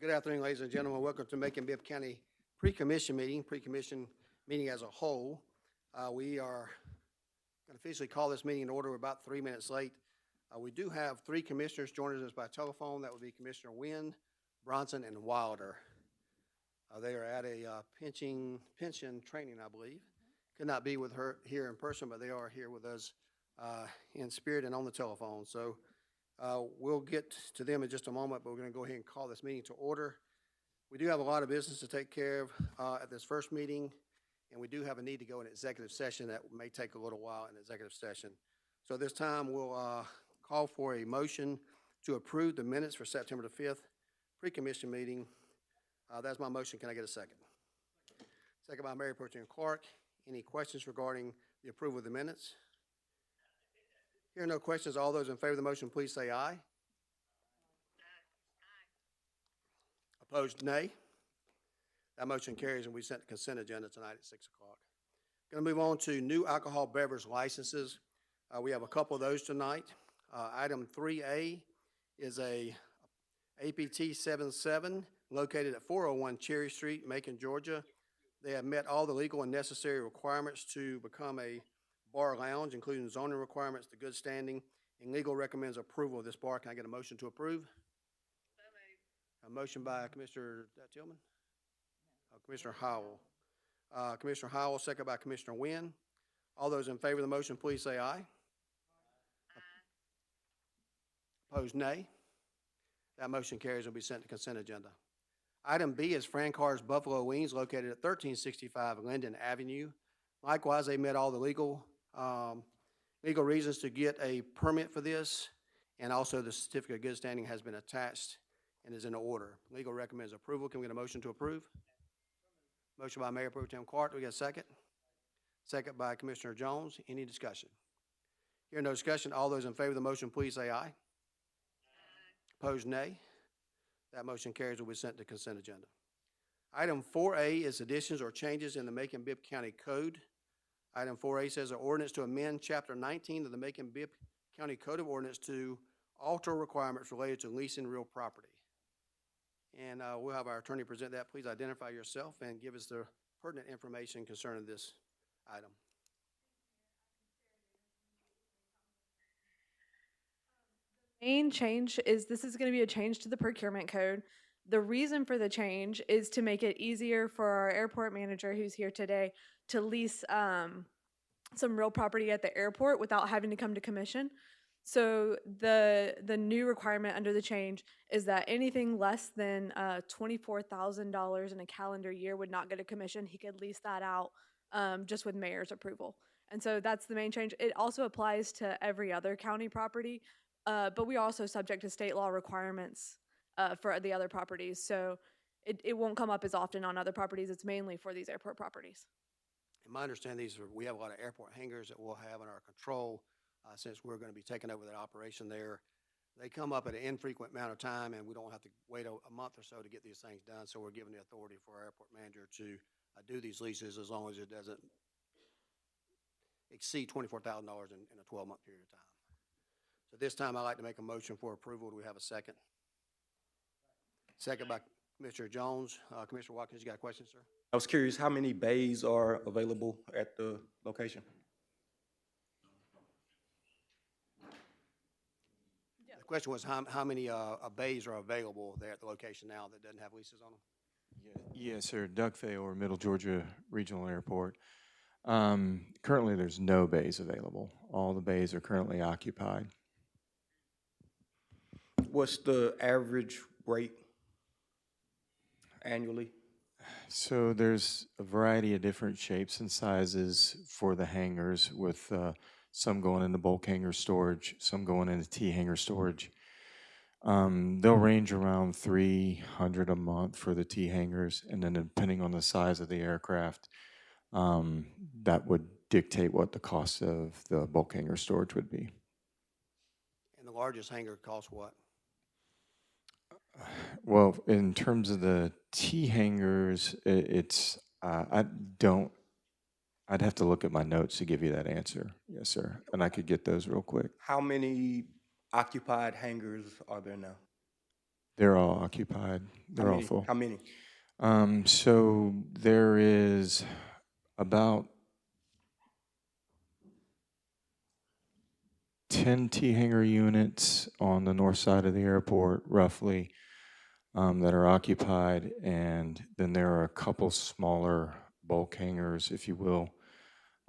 Good afternoon, ladies and gentlemen. Welcome to Macon-Bibb County Pre-Commission meeting as a whole. We are going to officially call this meeting in order. We're about 3 minutes late. We do have three commissioners joining us by telephone. That would be Commissioner Wynn, Bronson, and Wilder. They are at a pension training, I believe. Could not be with her here in person, but they are here with us in spirit and on the telephone. So we'll get to them in just a moment, but we're going to go ahead and call this meeting to order. We do have a lot of business to take care of at this first meeting, and we do have a need to go in executive session that may take a little while in executive session. So this time we'll call for a motion to approve the minutes for September the 5th pre-commission meeting. That's my motion. Can I get a second? Second by Mayor Pro Tem Clark. Any questions regarding the approval of the minutes? Hearing no questions, all those in favor of the motion, please say aye. Aye. Opposed, nay. That motion carries, and we sent the consent agenda tonight at 6 o'clock. Going to move on to new alcohol beverage licenses. We have a couple of those tonight. Item 3A is a APT 77 located at 401 Cherry Street, Macon, Georgia. They have met all the legal and necessary requirements to become a bar lounge, including zoning requirements, the good standing, and legal recommends approval of this bar. Can I get a motion to approve? So moved. A motion by Commissioner Tillman? Commissioner Howell. Commissioner Howell, second by Commissioner Wynn. All those in favor of the motion, please say aye. Aye. Opposed, nay. That motion carries and will be sent to consent agenda. Item B is Francar's Buffalo Wings located at 1365 Linden Avenue. Likewise, they met all the legal reasons to get a permit for this, and also the certificate of good standing has been attached and is in order. Legal recommends approval. Can we get a motion to approve? Motion by Mayor Pro Tem Clark. Do we get a second? Second by Commissioner Jones. Any discussion? Hearing no discussion, all those in favor of the motion, please say aye. Aye. Opposed, nay. That motion carries and will be sent to consent agenda. Item 4A is additions or changes in the Macon-Bibb County Code. Item 4A says an ordinance to amend Chapter 19 of the Macon-Bibb County Code of Ordinance to alter requirements related to leasing real property. And we'll have our attorney present that. Please identify yourself and give us the pertinent information concerning this item. Main change is this is going to be a change to the procurement code. The reason for the change is to make it easier for our airport manager who's here today to lease some real property at the airport without having to come to commission. So the new requirement under the change is that anything less than $24,000 in a calendar year would not get a commission. He could lease that out just with mayor's approval. And so that's the main change. It also applies to every other county property, but we are also subject to state law requirements for the other properties. So it won't come up as often on other properties. It's mainly for these airport properties. In my understanding, we have a lot of airport hangars that we'll have in our control since we're going to be taking over that operation there. They come up at an infrequent amount of time, and we don't have to wait a month or so to get these things done. So we're giving the authority for our airport manager to do these leases as long as it doesn't exceed $24,000 in a 12-month period of time. So this time I'd like to make a motion for approval. Do we have a second? Second by Commissioner Jones. Commissioner Watkins, you got a question, sir? I was curious, how many bays are available at the location? The question was how many bays are available there at the location now that doesn't have leases on them? Yes, sir. Doug Fayor, Middle Georgia Regional Airport. Currently, there's no bays available. All the bays are currently occupied. What's the average rate annually? So there's a variety of different shapes and sizes for the hangars, with some going into bulk hangar storage, some going into T hangar storage. They'll range around $300 a month for the T hangars, and then depending on the size of the aircraft, that would dictate what the cost of the bulk hangar storage would be. And the largest hangar costs what? Well, in terms of the T hangars, I'd have to look at my notes to give you that answer. Yes, sir. And I could get those real quick. How many occupied hangars are there now? They're all occupied. They're all many? full. How many? So there is about 10 T-hanger units on the north side of the airport, roughly, that are occupied, and then there are a couple smaller bulk hangars, if you will,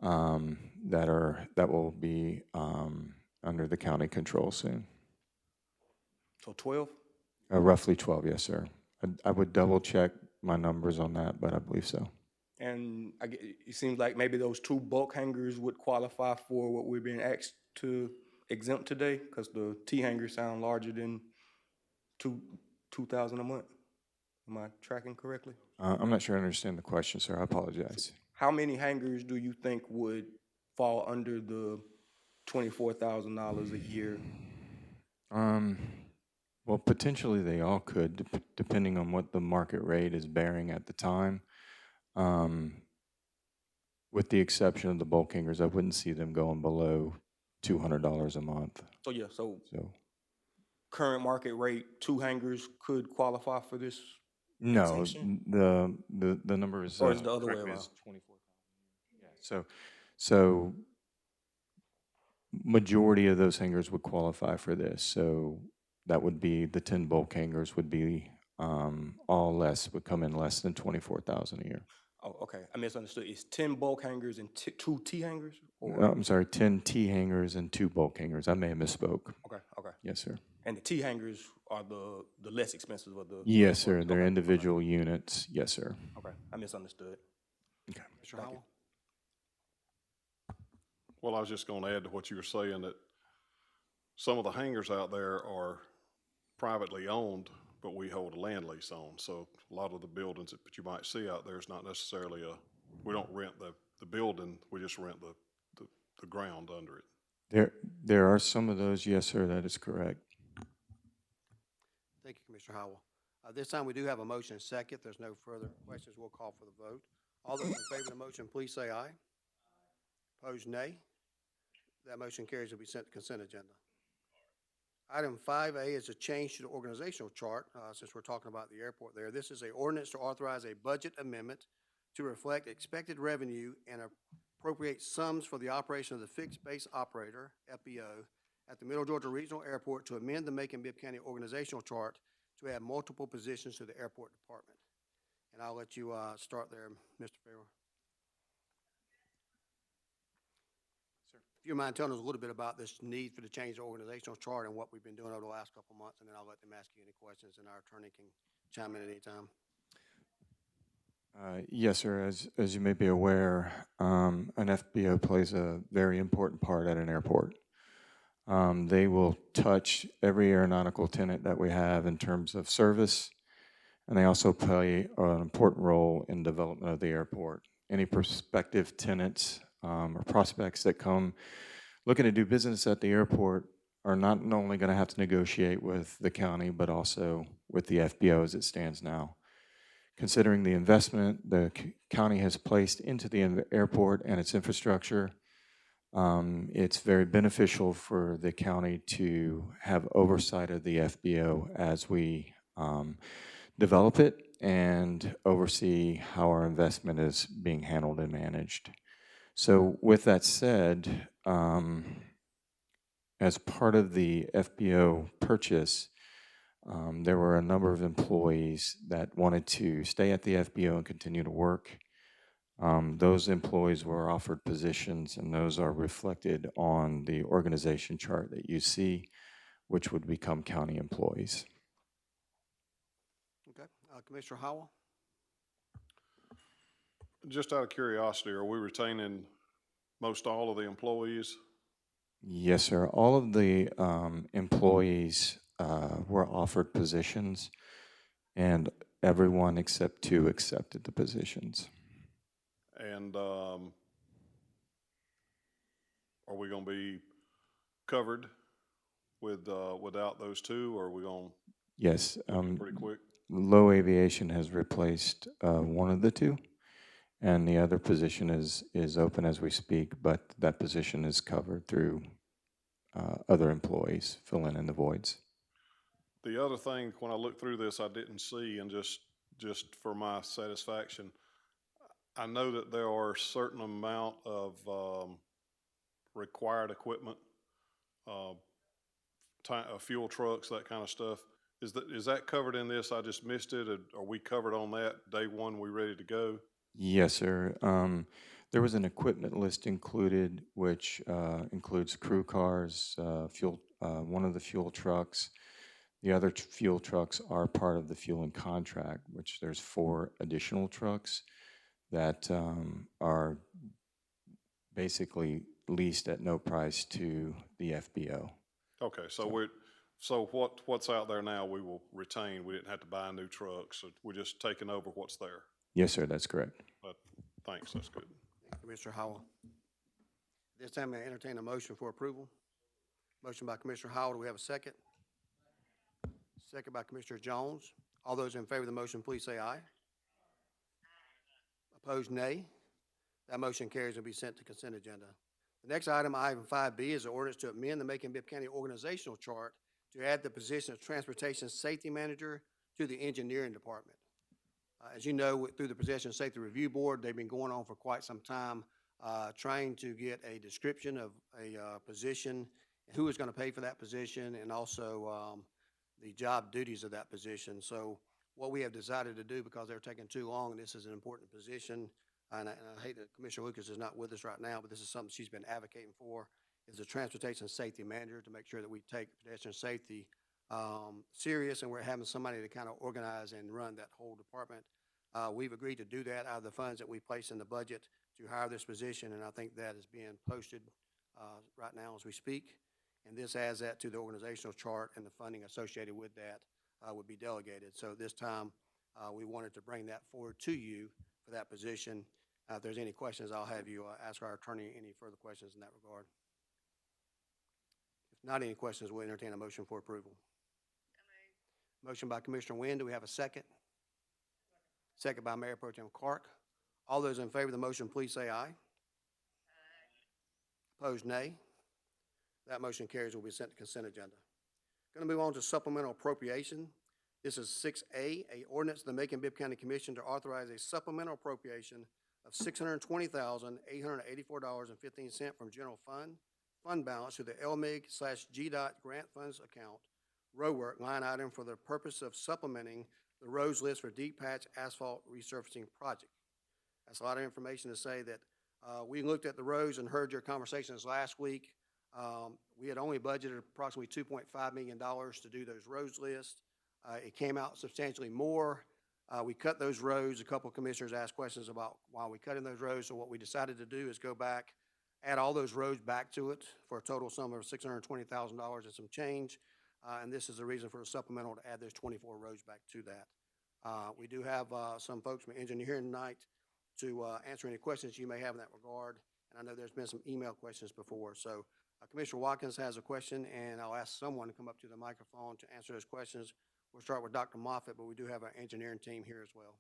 that will be under the county control soon. So 12? Roughly 12, yes, sir. I would double check my numbers on that, but I believe so. And it seems like maybe those 2 bulk hangars would qualify for what we're being asked to exempt today, because the T hangars sound larger than 2,000 a month. Am I tracking correctly? I'm not sure I understand the question, sir. I apologize. How many hangars do you think would fall under the $24,000 a year? Well, potentially they all could, depending on what the market rate is bearing at the time. With the exception of the bulk hangers, I wouldn't see them going below $200 a month. So yeah, so So current market rate, 2 hangars could qualify for this? no, Exemption? the number is Or is it the other way correct me, around? is 24,000. Yeah. So majority of those hangars would qualify for this. So that would be the 10 bulk hangars would be would come in less than 24,000 a year. Oh, okay, I misunderstood. It's 10 bulk hangars and 2 T hangars? Or? I'm sorry, 10 T hangars and 2 bulk hangars. I may have misspoke. Okay, okay. Yes, sir. And the T hangars are the less expensive of the? Yes, sir. They're Okay, individual units. Yes, sir. Okay, I misunderstood. Okay. Mr. Thank you. Howell? Well, I was just going to add to what you were saying, that some of the hangars out there are privately owned, but we hold a land lease on. So a lot of the buildings that you might see out there is not necessarily we don't rent the building, we just rent the ground under it. There are some of those. Yes, sir. That is correct. Thank you, Commissioner Howell. This time, we do have a motion and second. If there's no further questions, we'll call for the vote. All those in favor of the motion, please say aye. Opposed, nay. That motion carries to be sent to consent agenda. Item 5A is a change to the organizational chart, since we're talking about the airport there. This is an ordinance to authorize a budget amendment to reflect expected revenue and appropriate sums for the operation of the fixed base operator, FBO, at the Middle Georgia Regional Airport to amend the Macon-Bibb County organizational chart to add multiple positions to the airport department. And I'll let you start there, Mr. Farrell. If you mind telling us a little bit about this need for the change the organizational chart and what we've been doing over the last couple of months, and then I'll let them ask you any questions, and our attorney can chime in at any time. Yes, sir. As you may be aware, an FBO plays a very important part at an airport. They will touch every aeronautical tenant that we have in terms of service, and they also play an important role in development of the airport. Any prospective tenants or prospects that come looking to do business at the airport are not only going to have to negotiate with the county, but also with the FBO as it stands now. Considering the investment the county has placed into the airport and its infrastructure, it's very beneficial for the county to have oversight of the FBO as we develop it and oversee how our investment is being handled and managed. So with that said, as part of the FBO purchase, there were a number of employees that wanted to stay at the FBO and continue to work. Those employees were offered positions, and those are reflected on the organization chart that you see, which would become county employees. Okay, Commissioner Howell? Just out of curiosity, are we retaining most all of the employees? Yes, sir. All of the employees were offered positions, and everyone except 2 accepted the positions. And are we going to be covered with without those 2, or are we going Yes. to pretty quick? Low Aviation has replaced one of the 2, and the other position is open as we speak, but that position is covered through other employees filling in the voids. The other thing, when I looked through this, I didn't see, and just for my satisfaction, I know that there are a certain amount of, required equipment, uh, fuel trucks, that kind of stuff. Is that covered in this? I just missed it. Are we covered on that? Day one, we ready to go? Yes, sir. There was an equipment list included, which includes crew cars, fuel, one of the fuel trucks. The other fuel trucks are part of the fueling contract, which there's 4 additional trucks that are basically leased at no price to the FBO. Okay, so what's out there now, we will retain. We didn't have to buy a new truck, so we're just taking over what's there. Yes, sir, that's correct. But, thanks, that's good. Commissioner Howell. This time I entertain a motion for approval. Motion by Commissioner Howell. Do we have a second? Second by Commissioner Jones. All those in favor of the motion, please say aye. Opposed, nay. That motion carries and will be sent to consent agenda. The next item 5B, is the ordinance to amend the Macon-Bibb County organizational chart to add the position of Transportation Safety Manager to the Engineering Department. As you know, through the Pedestrian Safety Review Board, they've been going on for quite some time, trying to get a description of a position, who is going to pay for that position, and also the job duties of that position. So what we have decided to do, because they're taking too long, and this is an important position, and I hate that Commissioner Lucas is not with us right now, but this is something she's been advocating for, is the Transportation Safety Manager, to make sure that we take pedestrian safety serious, and we're having somebody to kind of organize and run that whole department. We've agreed to do that out of the funds that we place in the budget to hire this position, and I think that is being posted right now as we speak. And this adds that to the organizational chart, and the funding associated with that would be delegated. So this time, we wanted to bring that forward to you for that position. If there's any questions, I'll have you ask our attorney any further questions in that regard. If not any questions, we'll entertain a motion for approval. Motion by Commissioner Wynn. Do we have a second? Second by Mayor Pro Tem Clark. All those in favor of the motion, please say aye. Opposed, nay. That motion carries and will be sent to consent agenda. Going to move on to supplemental appropriation. This is 6A, a ordinance of the Macon-Bibb County Commission to authorize a supplemental appropriation of $620,884.15 from general fund balance to the LMIG/GDOT grant funds account, road work line item, for the purpose of supplementing the roads list for deep patch asphalt resurfacing project. That's a lot of information to say that we looked at the roads and heard your conversations last week. We had only budgeted approximately $2.5 million to do those roads lists. It came out substantially more. We cut those roads. A couple of commissioners asked questions about why we cutting those roads. So what we decided to do is go back, add all those roads back to it for a total sum of $620,000 and some change. And this is the reason for a supplemental, to add those 24 roads back to that. We do have some folks from engineering tonight to answer any questions you may have in that regard. And I know there's been some email questions before. So Commissioner Watkins has a question, and I'll ask someone to come up to the microphone to answer those questions. We'll start with Dr. Moffitt, but we do have our engineering team here as well.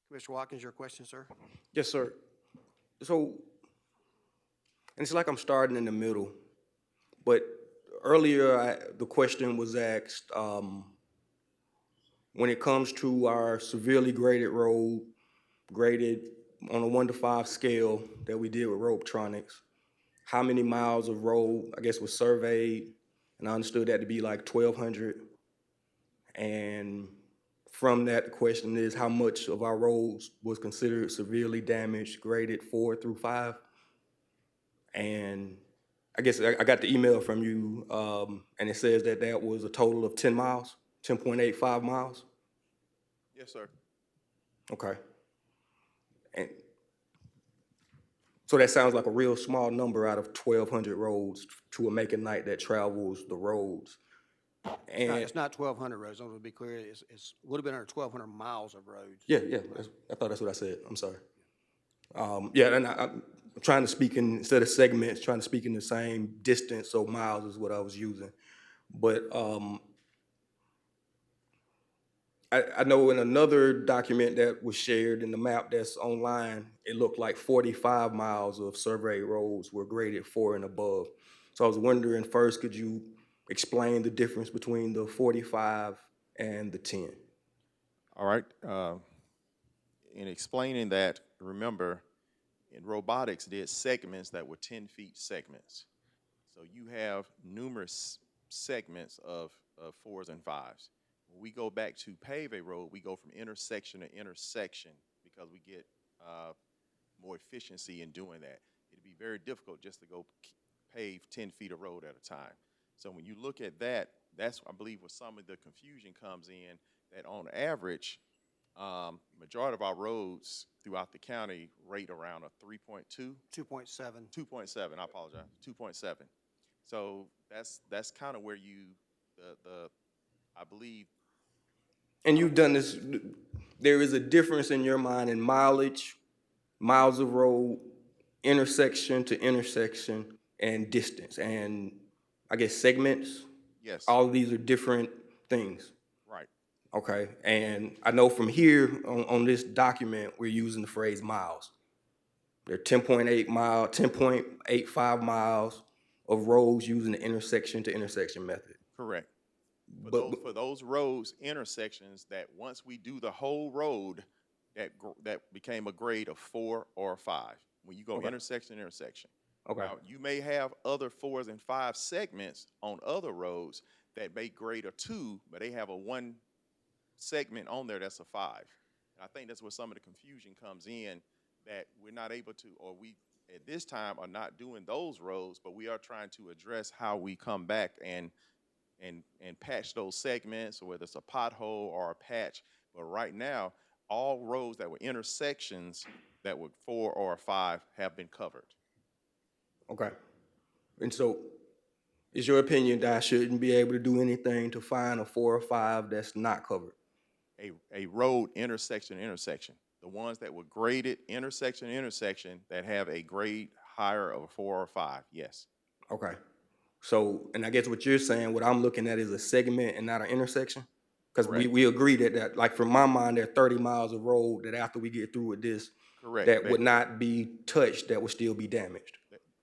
Commissioner Watkins, your question, sir? Yes, sir. So, and it's like I'm starting in the middle, but earlier the question was asked, when it comes to our severely graded road, graded on a 1 to 5 scale that we did with Ropetronics, how many miles of road, I guess, was surveyed, and I understood that to be like 1,200. And from that, the question is, how much of our roads was considered severely damaged, graded 4 through 5? And I guess I got the email from you, and it says that that was a total of 10 miles, 10.85 miles? Yes, sir. Okay. And so that sounds like a real small number out of 1,200 roads to a Macon night that travels the roads. And It's not 1,200 roads. I want to be clear. It's a little bit under 1,200 miles of roads. yeah, I thought that's what I said. I'm sorry. Yeah, and I'm trying to speak in, instead of segments, trying to speak in the same distance, so miles is what I was using. But I know in another document that was shared in the map that's online, it looked like 45 miles of survey roads were graded 4 and above. So I was wondering, first, could you explain the difference between the 45 and the 10. All right. In explaining that, remember, in robotics, there's segments that were 10 feet segments. So you have numerous segments of fours and fives. When we go back to pave a road, we go from intersection to intersection because we get more efficiency in doing that. It'd be very difficult just to go pave 10 feet of road at a time. So when you look at that, that's, I believe, where some of the confusion comes in, that on average, majority of our roads throughout the county rate around a 3.2, 2.7. 2.7, I apologize, 2.7. So that's kind of where I believe. And you've done this, there is a difference in your mind in mileage, miles of road, intersection to intersection, and distance, and I guess segments. Yes. All of these are different things. Right. Okay, and I know from here on this document, we're using the phrase miles. There are 10.85 miles of roads using the intersection to intersection method. Correct. But For those roads, intersections, that once we do the whole road, that became a grade of 4 or 5. When you go Okay. intersection to intersection. Okay. Now, you may have other 4s and 5 segments on other roads that may grade a 2, but they have a 1 segment on there that's a 5. And I think that's where some of the confusion comes in, that we're not able to, or we at this time are not doing those roads, but we are trying to address how we come back and patch those segments, or whether it's a pothole or a patch. But right now, all roads that were intersections that were 4 or 5 have been covered. Okay. And so, is your opinion that I shouldn't be able to do anything to find a 4 or 5 that's not covered? A road intersection to intersection. The ones that were graded intersection to intersection that have a grade higher of a 4 or 5, yes. Okay. So, and I guess what you're saying, what I'm looking at is a segment and not an intersection? Because Correct. we agree that, like, from my mind, there are 30 miles of road that after we get through with this, Correct. that would not be touched, that would still be damaged.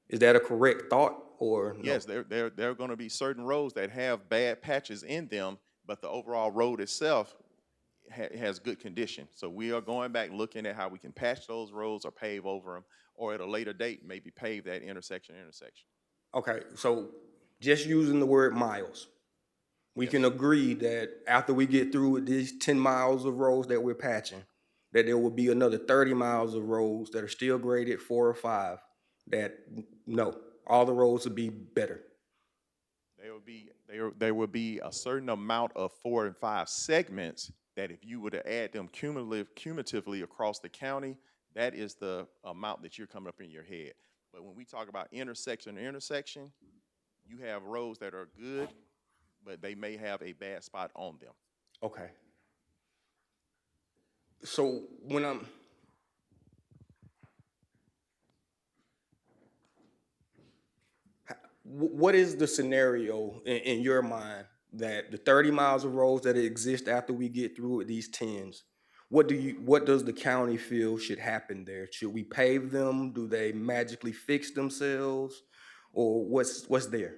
Is that a correct thought, or no? Yes, there are going to be certain roads that have bad patches in them, but the overall road itself has good condition. So we are going back looking at how we can patch those roads or pave over them, or at a later date maybe pave that intersection. Okay, so just using the word miles, we can agree that after we get through with these 10 miles of roads that we're patching, that there will be another 30 miles of roads that are still graded 4 or 5, that, no, all the roads will be better. There will be a certain amount of 4 and 5 segments that if you were to add them cumulatively across the county, that is the amount that you're coming up in your head. But when we talk about intersection to intersection, you have roads that are good, but they may have a bad spot on them. Okay. So when what is the scenario in your mind that the 30 miles of roads that exist after we get through with these 10s, what does the county feel should happen there? Should we pave them? Do they magically fix themselves? Or what's there?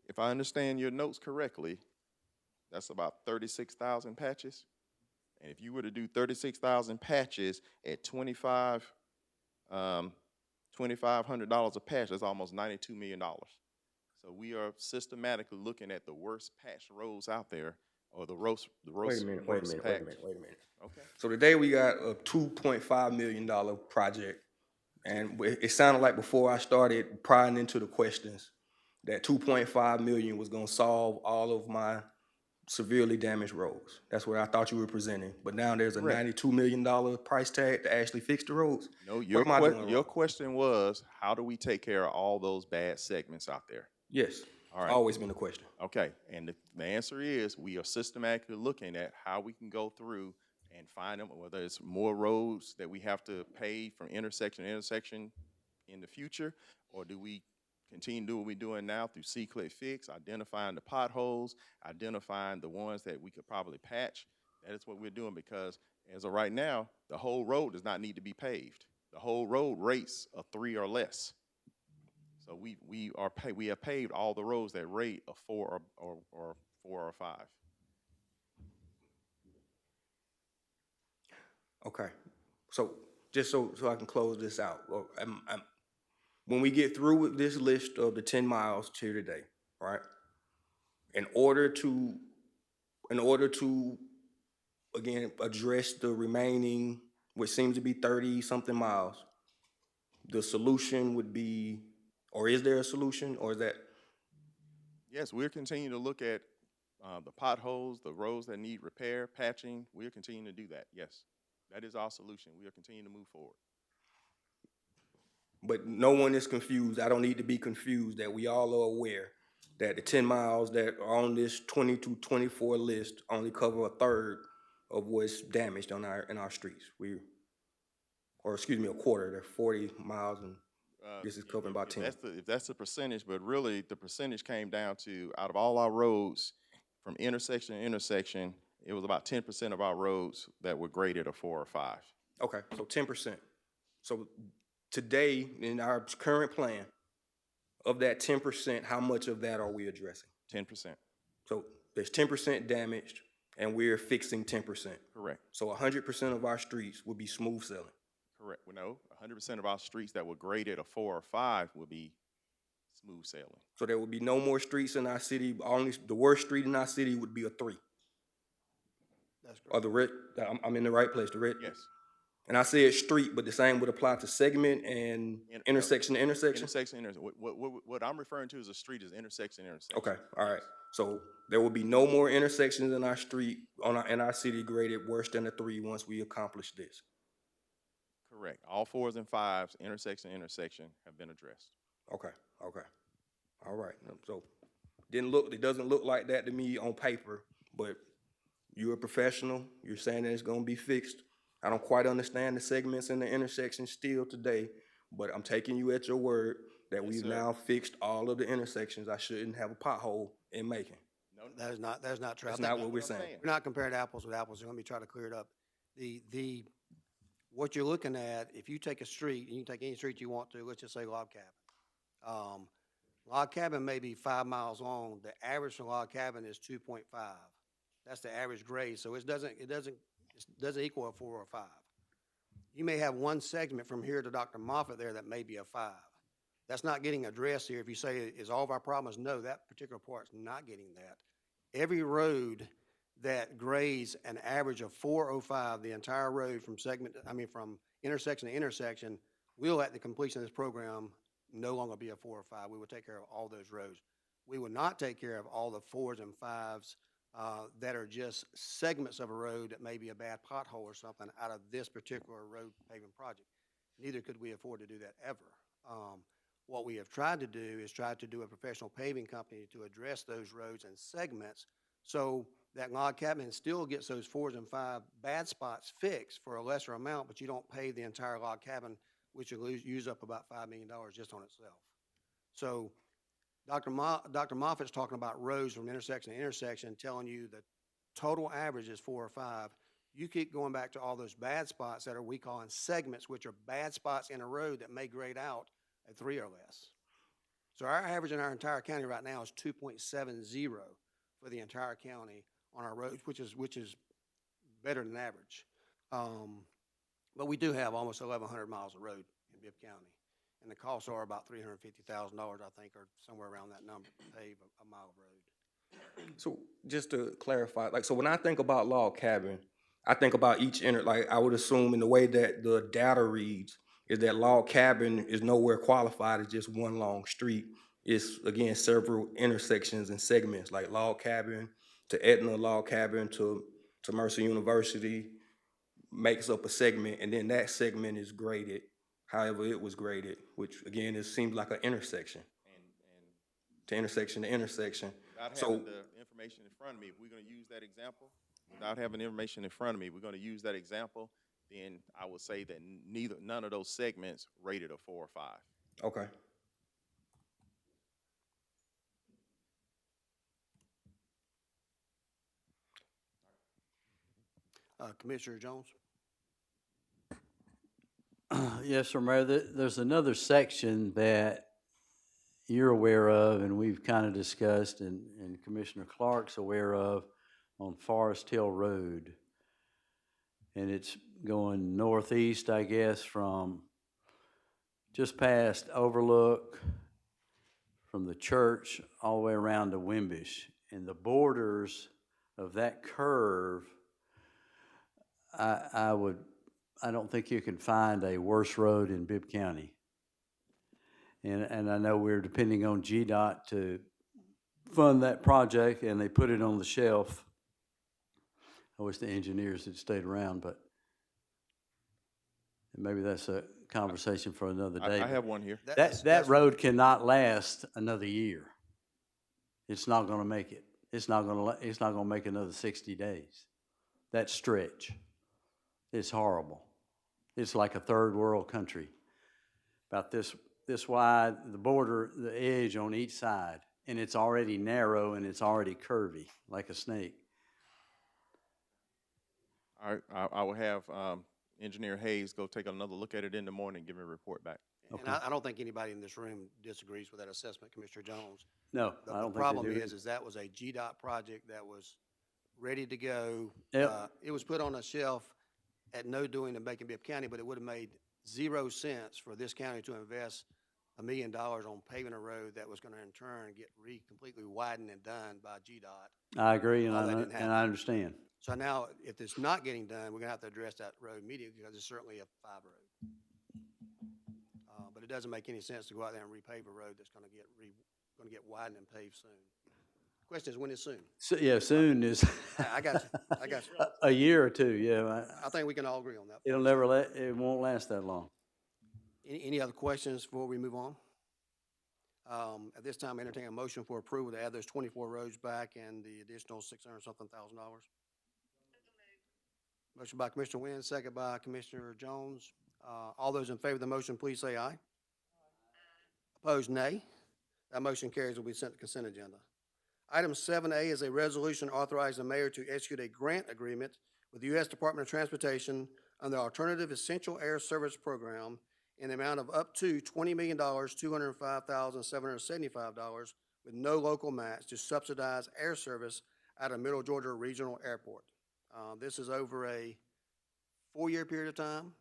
If I understand your notes correctly, that's about 36,000 patches. And if you were to do 36,000 patches at $2,500 a patch, that's almost $92 million. So we are systematically looking at the worst patched roads out there, or the worst Wait a minute. Okay. So today we got a $2.5 million project, and it sounded like before I started prying into the questions that 2.5 million was gonna solve all of my severely damaged roads. That's what I thought you were presenting. But now there's a Correct. $92 million price tag to actually fix the roads. No, What your am I doing your wrong? question was, how do we take care of all those bad segments out there? Yes, All right. always been a question. Okay, and the answer is we are systematically looking at how we can go through and find them, whether it's more roads that we have to pave from intersection to intersection in the future, or do we continue to do what we're doing now through C-Click Fix, identifying the potholes, identifying the ones that we could probably patch. That is what we're doing, because as of right now, the whole road does not need to be paved. The whole road rates a 3 or less. So we have paved all the roads that rate a 4 or 4 or 5. Okay, so just so I can close this out, well, when we get through with this list of the 10 miles here today, right? In order to again address the remaining, which seems to be 30 something miles, the solution would be, or is there a solution, or is that Yes, we're continuing to look at the potholes, the roads that need repair, patching. We're continuing to do that. Yes, that is our solution. We are continuing to move forward. but no one is confused. I don't need to be confused that we all are aware that the 10 miles that are on this 20 to 24 list only cover a third of what's damaged in our streets. Or excuse me, a quarter. They're 40 miles, and this is covering about 10. If that's the percentage, but really the percentage came down to, out of all our roads, from intersection to intersection, it was about 10% of our roads that were graded a 4 or 5. Okay, so 10%. So today, in our current plan, of that 10%, how much of that are we addressing? 10%. So there's 10% damaged, and we're fixing 10%. Correct. So 100% of our streets would be smooth sailing. Correct. Well, no, 100% of our streets that were graded a 4 or 5 would be smooth sailing. So there would be no more streets in our city. Only the worst street in our city would be a 3. That's Or correct. the red. I'm in the right place. The red. Yes. And I said street, but the same would apply to segment and intersection to intersection. What I'm referring to as a street is intersection. Okay. All right. So there will be no more intersections in our street in our city graded worse than a 3 once we accomplish this. Correct. All 4s and 5s, intersection, have been addressed. Okay. Okay. All right. So it doesn't look like that to me on paper, but you're a professional. You're saying that it's going to be fixed. I don't quite understand the segments and the intersections still today, but I'm taking you at your word that we've now fixed all of the intersections. I shouldn't have a pothole in Macon. No, That is not true. That's I think not what we're saying. we're not comparing apples with apples. Let me try to clear it up. What you're looking at, if you take a street, and you can take any street you want to, let's just say Log Cabin. Log Cabin may be 5 miles long. The average for Log Cabin is 2.5. That's the average grade. So it doesn't equal a 4 or 5. You may have one segment from here to Dr. Moffett there that may be a 5. That's not getting addressed here. If you say, is all of our problems? No, that particular part's not getting that. Every road that grades an average of 405, the entire road from from intersection to intersection, will at the completion of this program no longer be a 4 or 5. We will take care of all those roads. We will not take care of all the 4s and 5s that are just segments of a road that may be a bad pothole or something out of this particular road paving project. Neither could we afford to do that ever. What we have tried to do is try to do a professional paving company to address those roads and segments so that Log Cabin still gets those 4s and 5 bad spots fixed for a lesser amount, but you don't pay the entire Log Cabin, which will use up about $5 million just on itself. So Dr. Moffitt's talking about roads from intersection to intersection, telling you the total average is 4 or 5. You keep going back to all those bad spots that we call in segments, which are bad spots in a road that may grade out at 3 or less. So our average in our entire county right now is 2.70 for the entire county on our roads, which is better than average. But we do have almost 1,100 miles of road in Bibb County. And the costs are about $350,000, I think, or somewhere around that number to pave a mile of road. So just to clarify, so when I think about Log Cabin, I think about I would assume in the way that the data reads is that Log Cabin is nowhere qualified as just one long street. It's, again, several intersections and segments, like Log Cabin to Etna, Log Cabin to Mercer University makes up a segment, and then that segment is graded however it was graded, which, again, it seems like an intersection. To intersection to intersection. Without having the information in front of me, if we're going to use that example, then I would say that none of those segments rated a 4 or 5. Okay. Commissioner Jones? Yes, sir, Mayor. There's another section that you're aware of and we've kind of discussed and Commissioner Clark's aware of on Forest Hill Road. And it's going northeast, I guess, from just past Overlook, from the church all the way around to Wimbish. And the borders of that curve, I don't think you can find a worse road in Bibb County. And I know we're depending on GDOT to fund that project, and they put it on the shelf. I wish the engineers had stayed around, but maybe that's a conversation for another day. I have one here. That road cannot last another year. It's not gonna make it. It's not gonna make another 60 days. That stretch. It's horrible. It's like a third world country. About this wide, the border, the edge on each side, and it's already narrow and it's already curvy, like a snake. All right, I will have Engineer Hayes go take another look at it in the morning and give me a report back. And I don't think anybody in this room disagrees with that assessment, Commissioner Jones. No, The I don't think they problem do. is that was a GDOT project that was ready to go. Yep. It was put on a shelf at no doing in Macon-Bibb County, but it would have made 0 cents for this county to invest $1 million on paving a road that was going to in turn get completely widened and done by GDOT. I agree, and All that didn't happen. I understand. So now, if it's not getting done, we're going to have to address that road immediately because it's certainly a 5 road. But it doesn't make any sense to go out there and repave a road that's going to get widened and paved soon. Question is, when is soon? So, yeah, soon is I got you. I got you. a year or two. Yeah, I think we can all agree on that. it won't last that long. Any other questions before we move on? At this time, entertain a motion for approval to add those 24 roads back and the additional $600-something thousand. Motion by Commissioner Wynn, second by Commissioner Jones. All those in favor of the motion, please say aye. Opposed, nay. That motion carries, will be sent to consent agenda. Item 7A is a resolution authorizing the mayor to execute a grant agreement with the U.S. Department of Transportation under the Alternative Essential Air Service Program in the amount of up to $20,205,775 with no local match to subsidize air service at a Middle Georgia Regional Airport. This is over a 4-year period of time.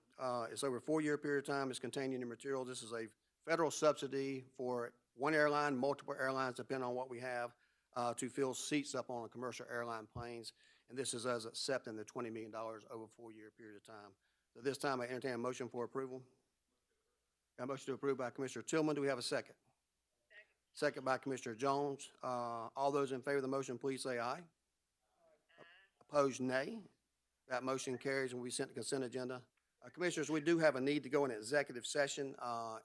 It's over a 4-year period of time. It's contained in your material. This is a federal subsidy for one airline, multiple airlines, depending on what we have, to fill seats up on commercial airline planes. And this is as accepting the $20 million over a 4-year period of time. So this time I entertain a motion for approval. Got a motion to approve by Commissioner Tillman. Do we have a second? Second by Commissioner Jones. All those in favor of the motion, please say aye. Opposed, nay. That motion carries and we sent the consent agenda. Commissioners, we do have a need to go in executive session,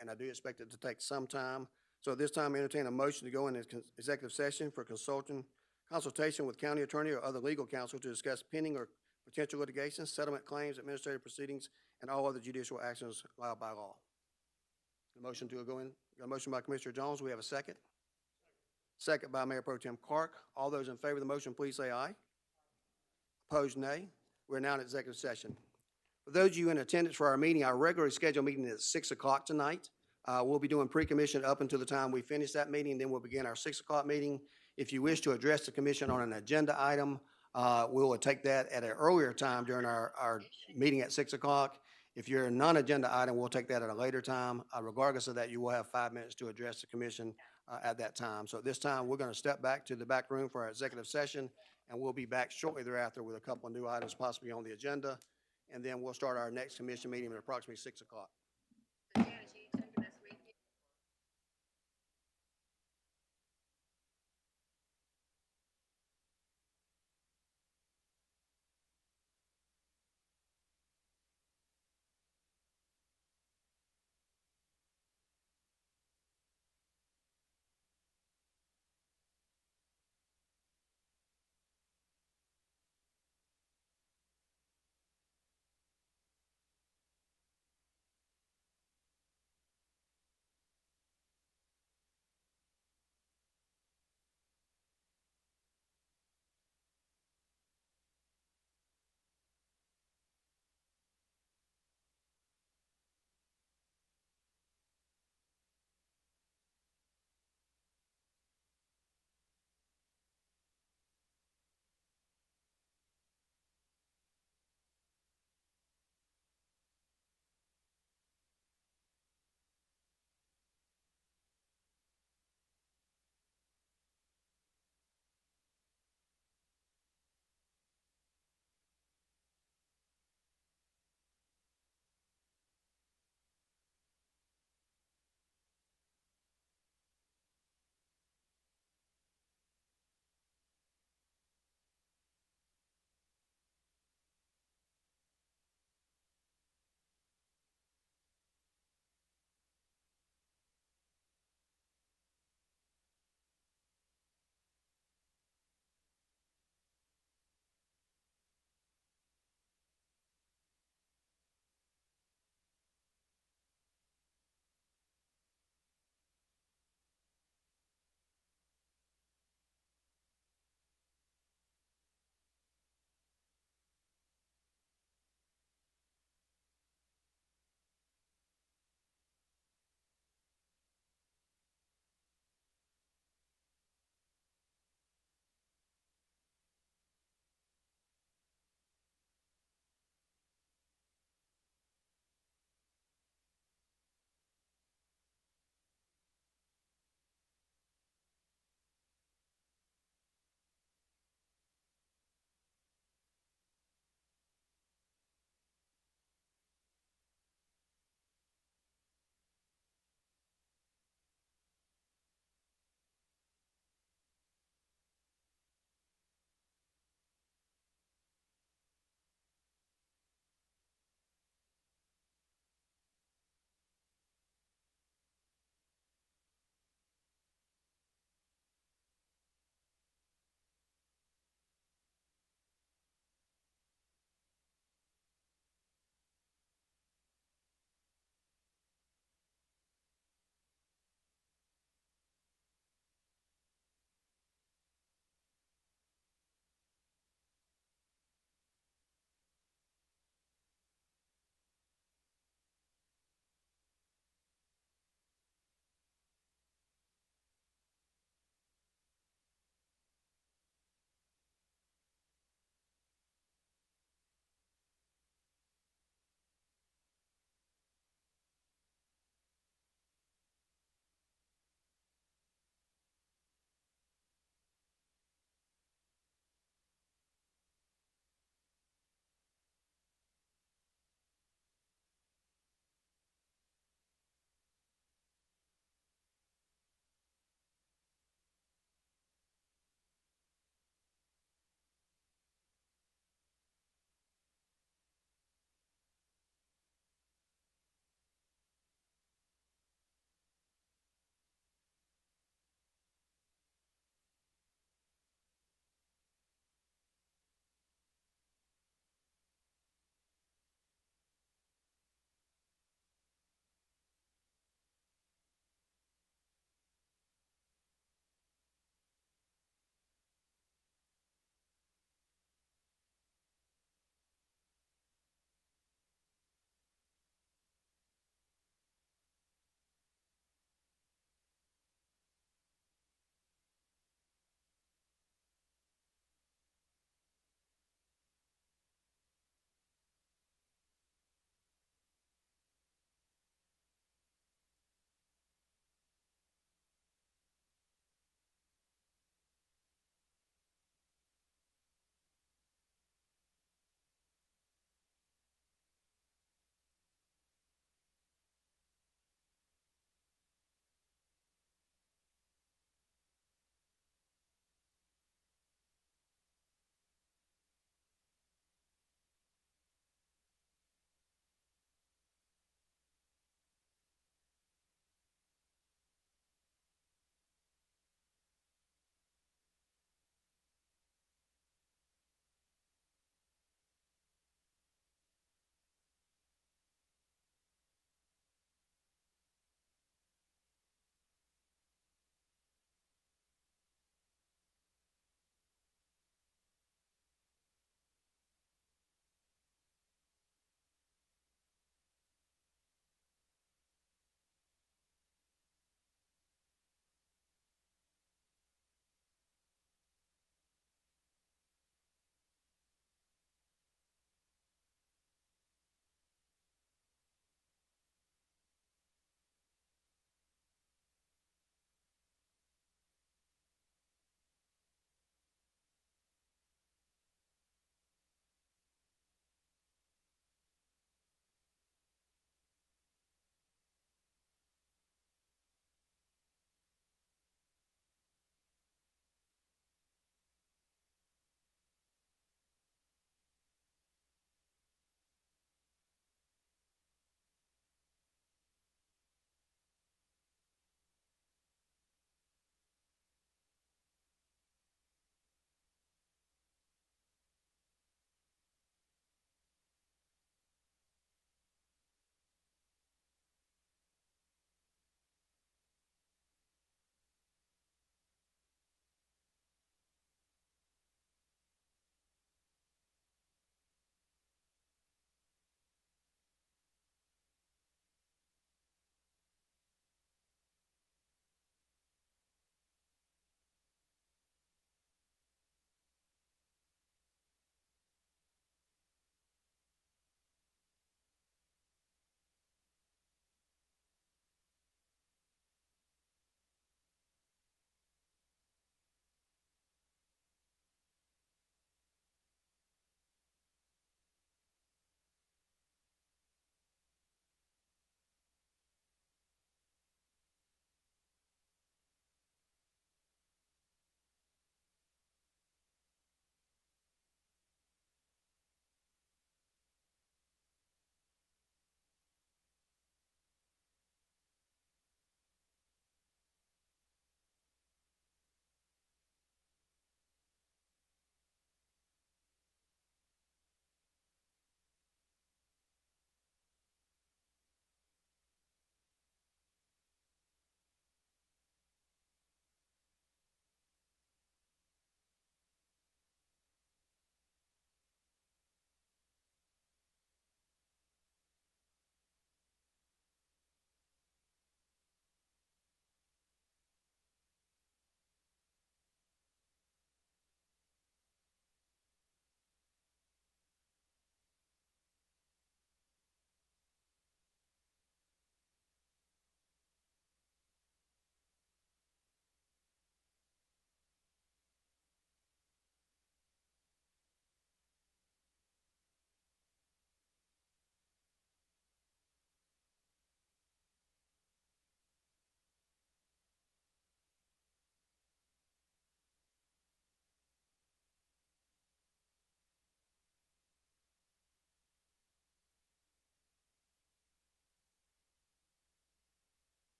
and I do expect it to take some time. So at this time, I entertain a motion to go into executive session for consultation with county attorney or other legal counsel to discuss pending or potential litigation, settlement claims, administrative proceedings, and all other judicial actions allowed by law. The motion to go in. Got a motion by Commissioner Jones. We have a second. Second by Mayor Pro Tem Clark. All those in favor of the motion, please say aye. Opposed, nay. We're now in executive session. For those of you in attendance for our meeting, our regularly scheduled meeting is at 6 o'clock tonight. We'll be doing pre-commission up until the time we finish that meeting, then we'll begin our 6 o'clock meeting. If you wish to address the commission on an agenda item, we will take that at an earlier time during our meeting at 6 o'clock. If you're a non-agenda item, we'll take that at a later time. Regardless of that, you will have 5 minutes to address the commission at that time. So at this time, we're going to step back to the back room for our executive session, and we'll be back shortly thereafter with a couple of new items possibly on the agenda. And then we'll start our next commission meeting at approximately 6 o'clock.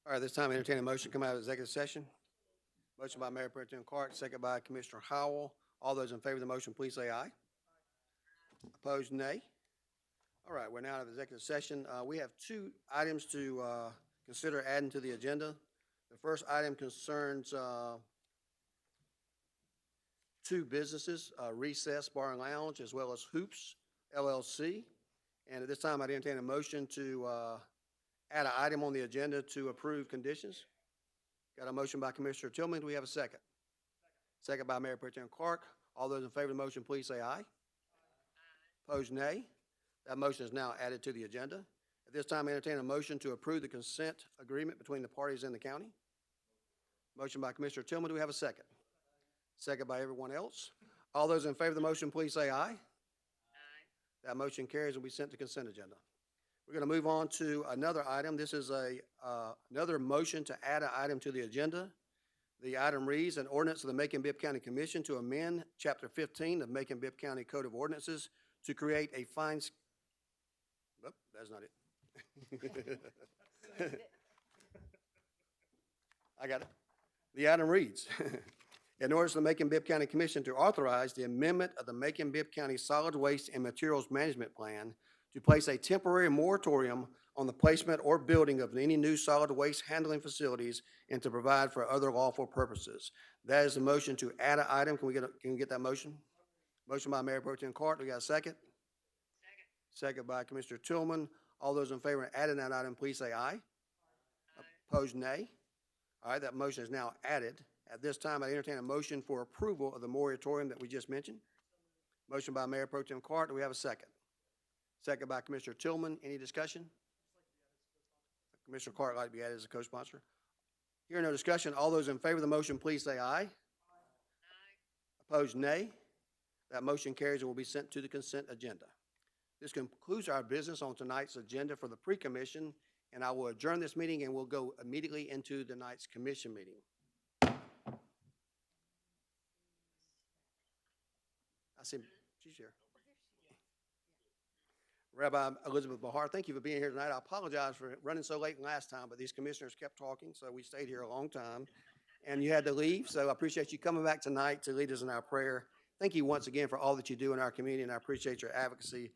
All right, this time I entertain a motion to come out of executive session. Motion by Mayor Pro Tem Clark, second by Commissioner Howell. All those in favor of the motion, please say aye. Opposed, nay. All right, we're now out of executive session. We have two items to consider adding to the agenda. The first item concerns two businesses, Recess Bar and Lounge, as well as Hoops LLC. And at this time, I'd entertain a motion to add an item on the agenda to approve conditions. Got a motion by Commissioner Tillman. Do we have a second? Second by Mayor Pro Tem Clark. All those in favor of the motion, please say aye. Opposed, nay. That motion is now added to the agenda. At this time, I entertain a motion to approve the consent agreement between the parties and the county. Motion by Commissioner Tillman. Do we have a second? Second by everyone else. All those in favor of the motion, please say aye. Aye. That motion carries and will be sent to consent agenda. We're going to move on to another item. This is another motion to add an item to the agenda. The item reads, an ordinance of the Macon-Bibb County Commission to amend Chapter 15 of Macon-Bibb County Code of Ordinances to create a fine. Oh, that's not it. I got it. The item reads, in order for the Macon-Bibb County Commission to authorize the amendment of the Macon-Bibb County Solid Waste and Materials Management Plan to place a temporary moratorium on the placement or building of any new solid waste handling facilities and to provide for other lawful purposes. That is the motion to add an item. Can we get that motion? Motion by Mayor Pro Tem Clark. Do we got a second? Second. Second by Commissioner Tillman. All those in favor of adding that item, please say aye. Aye. Opposed, nay. All right, that motion is now added. At this time, I entertain a motion for approval of the moratorium that we just mentioned. Motion by Mayor Pro Tem Clark. Do we have a second? Second by Commissioner Tillman. Any discussion? Commissioner Clark would like to be added as a co-sponsor. Hearing no discussion, all those in favor of the motion, please say aye. Aye. Opposed, nay. That motion carries and will be sent to the consent agenda. This concludes our business on tonight's agenda for the pre-commission, and I will adjourn this meeting and we'll go immediately into tonight's commission meeting. I see she's here. Rabbi Elizabeth Bahar, thank you for being here tonight. I apologize for running so late last time, but these commissioners kept talking, so we stayed here a long time. And you had to leave, so I appreciate you coming back tonight to lead us in our prayer. Thank you once again for all that you do in our community, and I appreciate your advocacy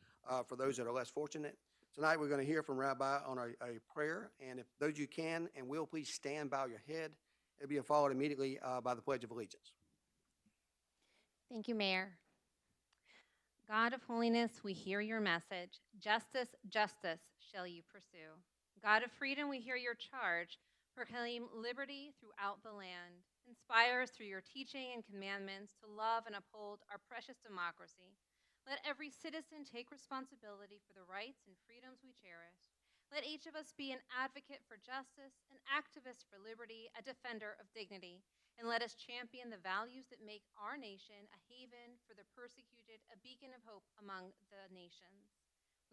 for those that are less fortunate. Tonight, we're going to hear from Rabbi on a prayer, and if those you can and will, please stand, bow your head. It'll be followed immediately by the Pledge of Allegiance. Thank you, Mayor. God of holiness, we hear your message. Justice, justice shall you pursue. God of freedom, we hear your charge. Proclaim liberty throughout the land. Inspire us through your teaching and commandments to love and uphold our precious democracy. Let every citizen take responsibility for the rights and freedoms we cherish. Let each of us be an advocate for justice, an activist for liberty, a defender of dignity. And let us champion the values that make our nation a haven for the persecuted, a beacon of hope among the nations.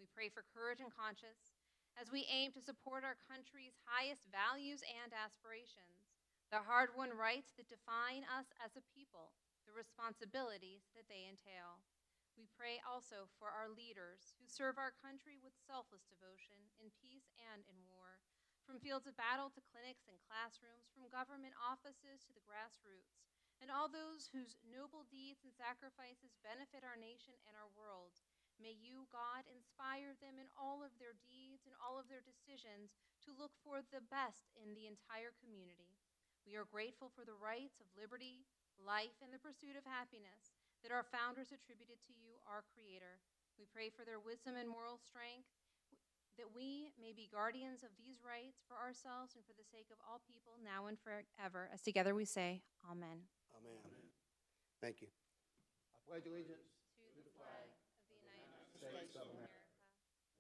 We pray for courage and conscience as we aim to support our country's highest values and aspirations, the hard-won rights that define us as a people, the responsibilities that they entail. We pray also for our leaders who serve our country with selfless devotion in peace and in war. From fields of battle to clinics and classrooms, from government offices to the grassroots, and all those whose noble deeds and sacrifices benefit our nation and our world. May you, God, inspire them in all of their deeds and all of their decisions to look for the best in the entire community. We are grateful for the rights of liberty, life, and the pursuit of happiness that our founders attributed to you, our Creator. We pray for their wisdom and moral strength, that we may be guardians of these rights for ourselves and for the sake of all people, now and forever. As together we say, Amen. Amen. Thank you. I pledge allegiance To the flag of the United States of America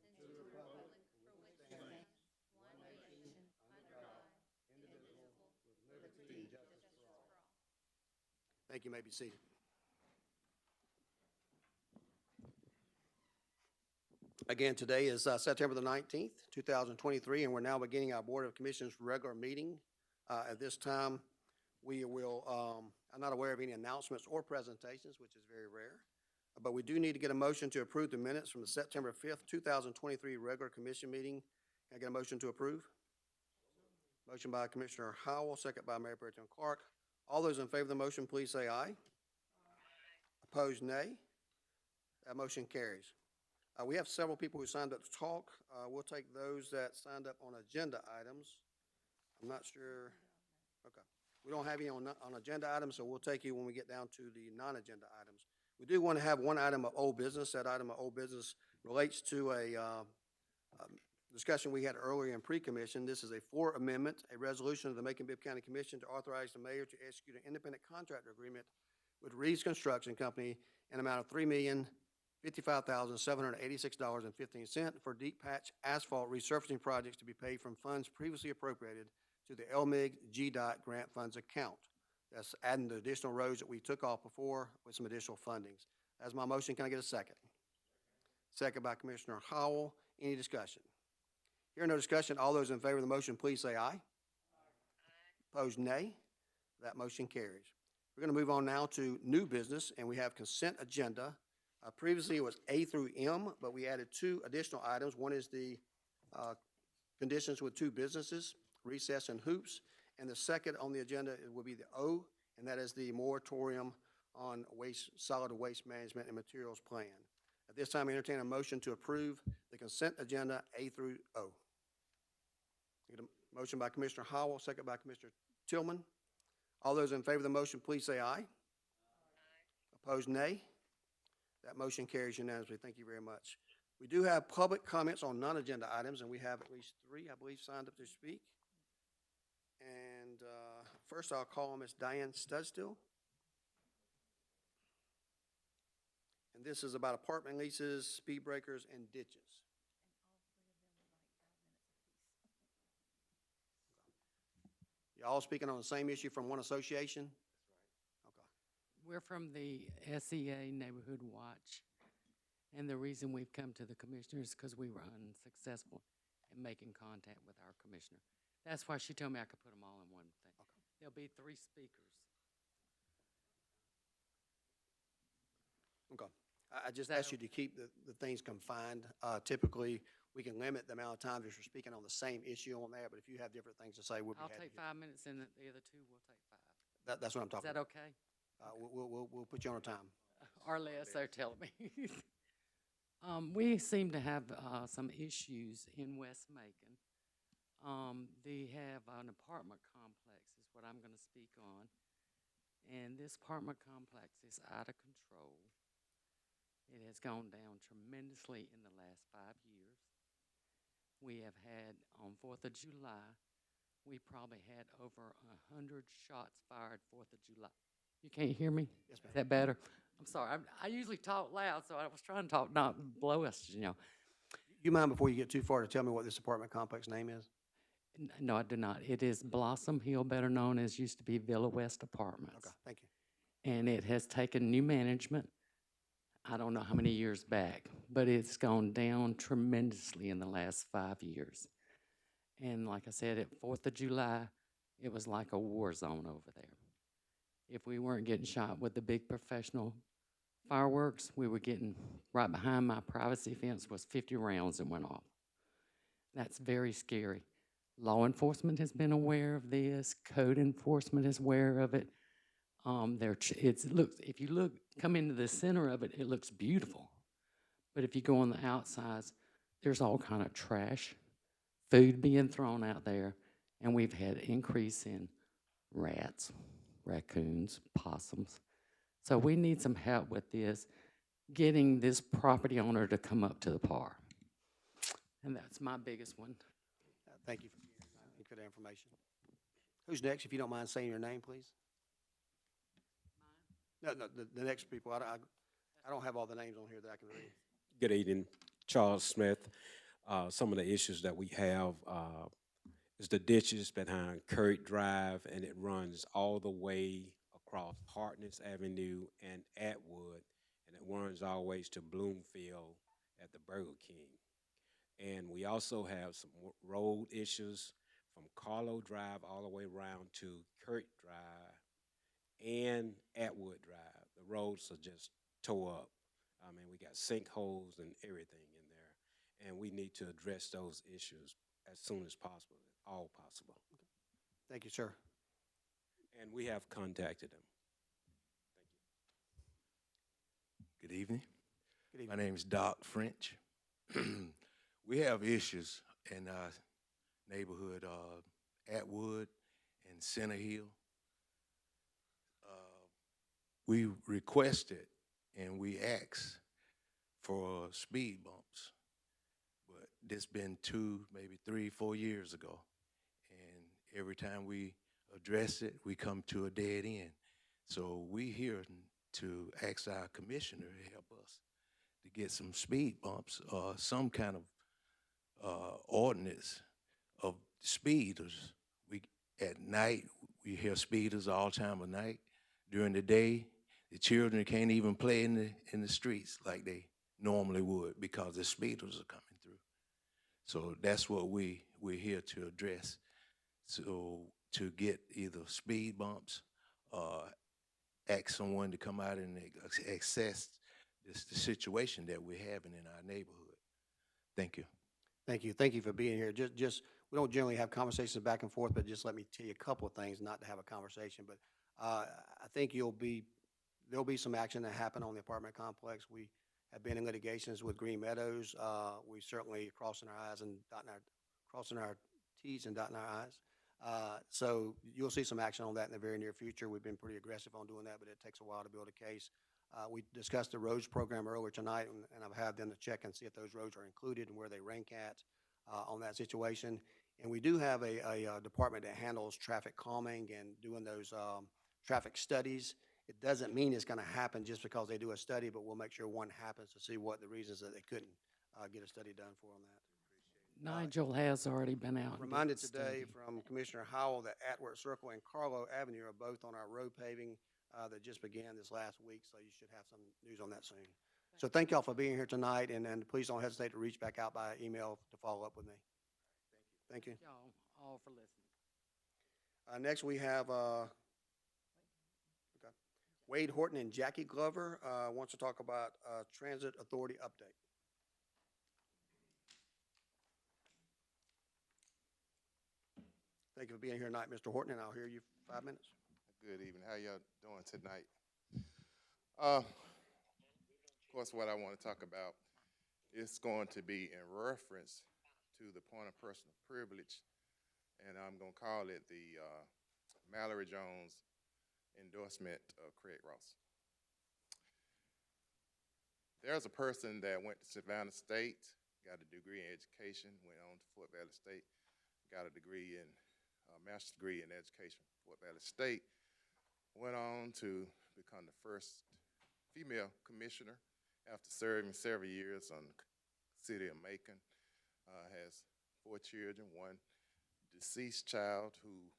and to the republic for which it stands, one nation, under God, indivisible, with liberty and justice for all. Thank you. You may be seated. Again, today is September the 19th, 2023, and we're now beginning our Board of Commissioners regular meeting. At this time, we will, I'm not aware of any announcements or presentations, which is very rare, but we do need to get a motion to approve the minutes from the September 5th, 2023 regular commission meeting. Can I get a motion to approve? Motion by Commissioner Howell, second by Mayor Pro Tem Clark. All those in favor of the motion, please say aye. Opposed, nay. That motion carries. We have several people who signed up to talk. We'll take those that signed up on agenda items. I'm not sure, okay. We don't have any on agenda items, so we'll take you when we get down to the non-agenda items. We do want to have one item of old business. That item of old business relates to a discussion we had earlier in pre-commission. This is a floor amendment, a resolution of the Macon-Bibb County Commission to authorize the mayor to execute an independent contractor agreement with Reeves Construction Company in amount of $3,055,786.15 for deep patch asphalt resurfacing projects to be paid from funds previously appropriated to the LMIG GDOT grant funds account. That's adding the additional roads that we took off before with some additional fundings. That's my motion. Can I get a second? Second by Commissioner Howell. Any discussion? Hearing no discussion, all those in favor of the motion, please say aye. Opposed, nay. That motion carries. We're going to move on now to new business, and we have consent agenda. Previously, it was A through M, but we added two additional items. One is the conditions with two businesses, Recess and Hoops, and the second on the agenda will be the O, and that is the moratorium on solid waste management and materials plan. At this time, I entertain a motion to approve the consent agenda A through O. Get a motion by Commissioner Howell, second by Commissioner Tillman. All those in favor of the motion, please say aye. Opposed, nay. That motion carries unanimously. Thank you very much. We do have public comments on non-agenda items, and we have at least three, I believe, signed up to speak. And first, I'll call Ms. Diane Studstill. And this is about apartment leases, speed breakers, and ditches. You all speaking on the same issue from one association? Okay. We're from the SEA Neighborhood Watch, and the reason we've come to the commissioners is because we were unsuccessful in making contact with our commissioner. That's why she told me I could put them all in one thing. Okay. There'll be 3 speakers. Okay. I just asked you to keep the things confined. Typically, we can limit the amount of times if you're speaking on the same issue on there, but if you have different things to say, we'll be happy. I'll take 5 minutes, and the other 2 will take 5. That's what I'm talking about. Is that okay? We'll put you on a time. Or less, they're telling me. We seem to have some issues in West Macon. They have an apartment complex is what I'm going to speak on. And this apartment complex is out of control. It has gone down tremendously in the last 5 years. We have had, on 4th of July, we probably had over 100 shots fired 4th of July. You can't hear me? Yes, ma'am. Is that better? I'm sorry. I usually talk loud, so I was trying to talk not blow us, you know. You mind, before you get too far, to tell me what this apartment complex name is? No, I do not. It is Blossom Hill, better known as used to be Villa West Apartments. Okay, thank you. And it has taken new management, I don't know how many years back, but it's gone down tremendously in the last 5 years. And like I said, at 4th of July, it was like a war zone over there. If we weren't getting shot with the big professional fireworks, we were getting, right behind my privacy fence was 50 rounds that went off. That's very scary. Law enforcement has been aware of this. Code enforcement is aware of it. If you look, come into the center of it, it looks beautiful. But if you go on the outsides, there's all kind of trash, food being thrown out there, and we've had increase in rats, raccoons, possums. So we need some help with this, getting this property owner to come up to the par. And that's my biggest one. Thank you for that information. Who's next, if you don't mind saying your name, please? No, the next people. I don't have all the names on here that I can read. Good evening, Charles Smith. Some of the issues that we have is the ditches behind Curry Drive, and it runs all the way across Hartness Avenue and Atwood, and it runs always to Bloomfield at the Burger King. And we also have some road issues from Carlo Drive all the way around to Curry Drive and Atwood Drive. The roads are just tore up. I mean, we got sinkholes and everything in there, and we need to address those issues as soon as possible, if all possible. Thank you, sir. And we have contacted them. Good evening. Good My evening. name is Doc French. We have issues in our neighborhood, Atwood and Center Hill. We requested and we asked for speed bumps, but this been 2, maybe 3, 4 years ago. And every time we address it, we come to a dead end. So we here to ask our commissioner to help us to get some speed bumps or some kind of ordinance of speeders. We at night we hear speeders all time of night. During the day, the children can't even play in the streets like they normally would because the speeders are coming through. So that's what we're here to address. So to get either speed bumps or ask someone to come out and assess the situation that we're having in our neighborhood. Thank you. Thank you. Thank you for being here. We don't generally have conversations back and forth, but just let me tell you a couple of things, not to have a conversation. But I think there'll be some action that happen on the apartment complex. We have been in litigations with Green Meadows. We certainly crossing our T's and dotting our I's. So you'll see some action on that in the very near future. We've been pretty aggressive on doing that, but it takes a while to build a case. We discussed the roads program earlier tonight, and I've had them to check and see if those roads are included and where they rank at on that situation. And we do have a department that handles traffic calming and doing those traffic studies. It doesn't mean it's going to happen just because they do a study, but we'll make sure one happens to see what the reasons that they couldn't get a study done for on that. Nigel has already been out. and did Reminded the today study. from Commissioner Howell that Atwood Circle and Carlo Avenue are both on our road paving that just began this last week, so you should have some news on that soon. So thank y'all for being here tonight, and please don't hesitate to reach back out by email to follow up with me. Thank you. Y'all all for listening. Next, we have Wade Horton and Jackie Glover wants to talk about Transit Authority update. Thank you for being here tonight, Mr. Horton, and I'll hear you for 5 minutes. Good evening. How y'all doing tonight? Of course, what I want to talk about is going to be in reference to the point of personal privilege, and I'm going to call it the Mallory Jones endorsement of Craig Ross. There's a person that went to Savannah State, got a degree in education, went on to Fort Valley State, got a degree in master's degree in education from Fort Valley State, went on to become the first female commissioner after serving several years on the city of Macon. Has 4 children, 1 deceased child who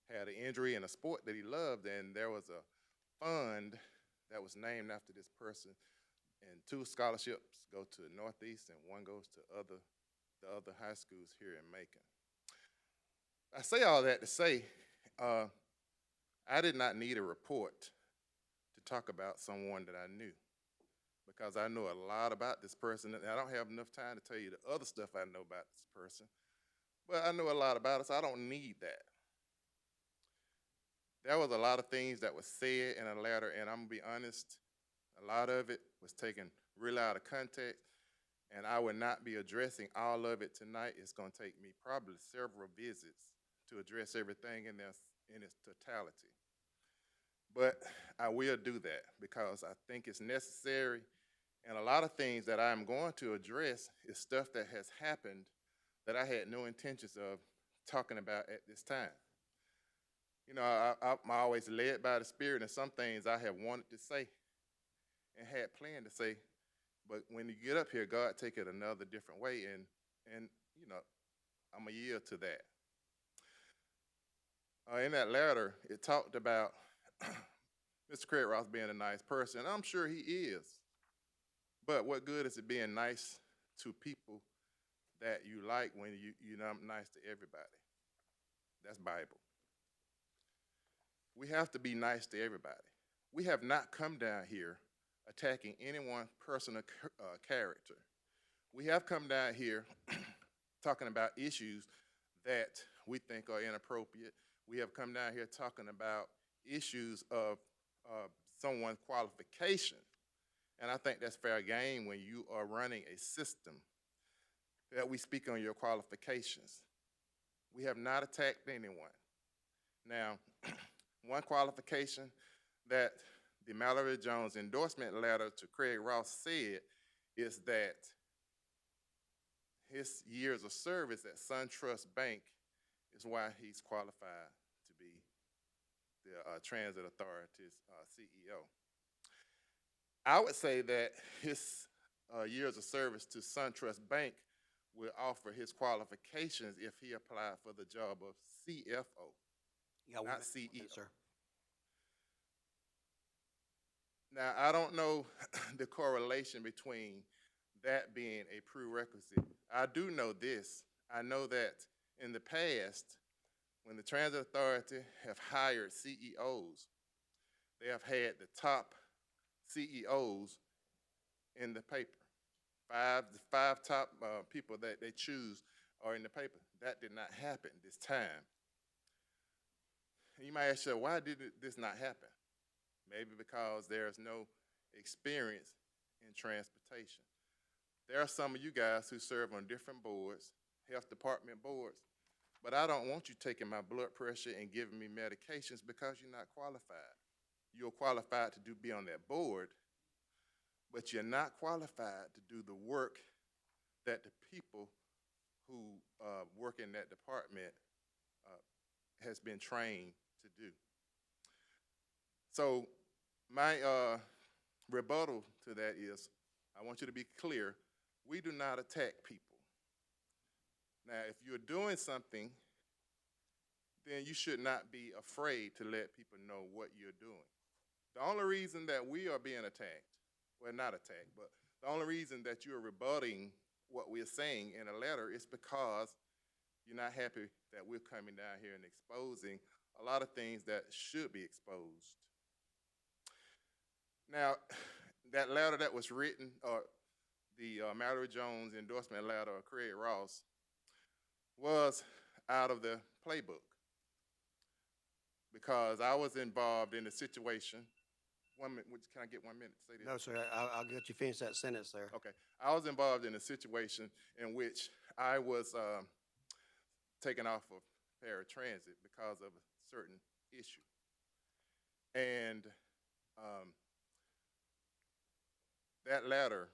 had an injury in a sport that he loved, and there was a fund that was named after this person, and 2 scholarships go to the Northeast and 1 goes to the other high schools here in Macon. I say all that to say, I did not need a report to talk about someone that I knew, because I know a lot about this person, and I don't have enough time to tell you the other stuff I know about this person, but I know a lot about it, so I don't need that. There was a lot of things that was said in a letter, and I'm gonna be honest, a lot of it was taken really out of context, and I would not be addressing all of it tonight. It's gonna take me probably several visits to address everything in its totality. But I will do that because I think it's necessary, and a lot of things that I'm going to address is stuff that has happened that I had no intentions of talking about at this time. You know, I'm always led by the Spirit, and some things I have wanted to say and had planned to say, but when you get up here, God take it another different way, and you know, I'm a yield to that. In that letter, it talked about Mr. Craig Ross being a nice person, and I'm sure he is. But what good is it being nice to people that you like when you're not nice to everybody? That's Bible. We have to be nice to everybody. We have not come down here attacking anyone's personal character. We have come down here talking about issues that we think are inappropriate. We have come down here talking about issues of someone's qualification. And I think that's fair game when you are running a system that we speak on your qualifications. We have not attacked anyone. Now, one qualification that the Mallory Jones endorsement letter to Craig Ross said is that his years of service at SunTrust Bank is why he's qualified to be the Transit Authority's CEO. I would say that his years of service to SunTrust Bank will offer his qualifications if he applied for the job of CFO, not CEO. Sir. Now, I don't know the correlation between that being a prerequisite. I do know this. I know that in the past, when the Transit Authority have hired CEOs, they have had the top CEOs in the paper. The five top people that they choose are in the paper. That did not happen this time. And you might ask yourself, why did this not happen? Maybe because there's no experience in transportation. There are some of you guys who serve on different boards, health department boards, but I don't want you taking my blood pressure and giving me medications because you're not qualified. You're qualified to be on that board, but you're not qualified to do the work that the people who work in that department has been trained to do. So my rebuttal to that is, I want you to be clear, we do not attack people. Now, if you're doing something, then you should not be afraid to let people know what you're doing. The only reason that we are being attacked, well, not attacked, but the only reason that you're rebutting what we're saying in a letter is because you're not happy that we're coming down here and exposing a lot of things that should be exposed. Now, that letter that was written, or the Mallory Jones endorsement letter of Craig Ross, was out of the playbook because I was involved in a situation. 1 minute, can I get 1 minute to say this? No, sir, I'll let you finish that sentence there. Okay. I was involved in a situation in which I was taken off of paratransit because of a certain issue. And that letter,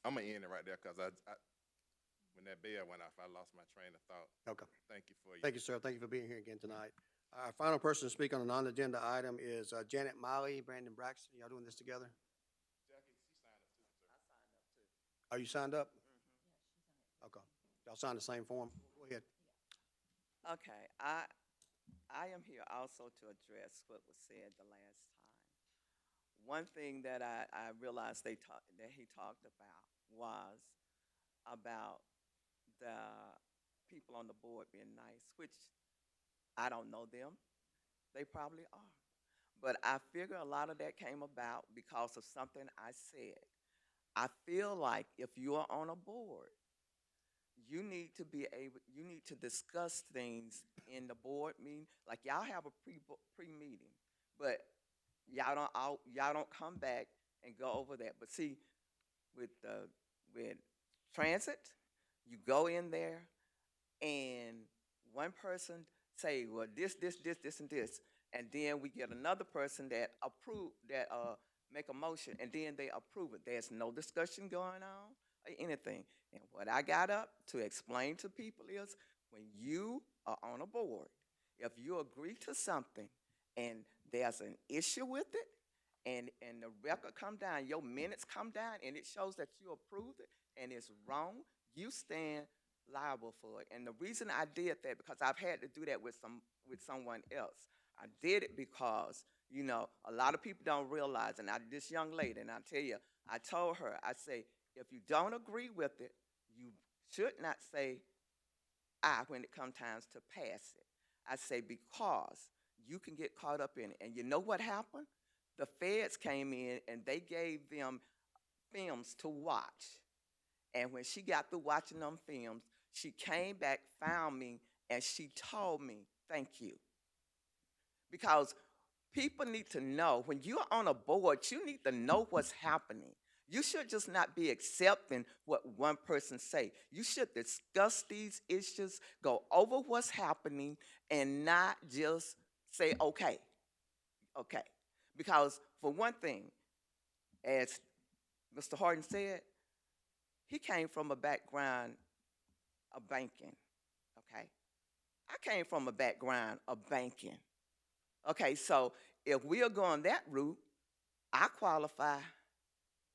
I'm going to end it right there because when that bell went off, I lost my train of thought. Okay. Thank you for Thank you, sir. Thank you for being here again tonight. Our final person to speak on a non-agenda item is Janet Miley, Brandon Braxton. Y'all doing this together? Jackie, she signed up too, sir. I signed up too. Are you signed up? Mm-hmm. Okay. Y'all signed the same form? Go ahead. Okay, I am here also to address what was said the last time. One thing that I realized that he talked about was about the people on the board being nice, which I don't know them. They probably are. But I figure a lot of that came about because of something I said. I feel like if you are on a board, you need to discuss things in the board meeting. Like y'all have a pre-meeting, but y'all don't come back and go over that. But see, with transit, you go in there and one person say, well, this, and this, and then we get another person that make a motion, and then they approve it. There's no discussion going on or anything. And what I got up to explain to people is, when you are on a board, if you agree to something and there's an issue with it, and the record come down, your minutes come down, and it shows that you approved it, and it's wrong, you stand liable for it. And the reason I did that, because I've had to do that with someone else. I did it because, you know, a lot of people don't realize, and this young lady, and I tell you, I told her, I say, if you don't agree with it, you should not say aye when it comes times to pass it. I say, because you can get caught up in it. And you know what happened? The feds came in and they gave them films to watch. And when she got through watching them films, She came back, found me, and she told me, thank you. Because people need to know, when you're on a board, you need to know what's happening. You should just not be accepting what one person say. You should discuss these issues, go over what's happening, and not just say, okay, okay. Because for one thing, as Mr. Harden said, he came from a background of banking, okay? I came from a background of banking. Okay, so if we are going that route, I qualify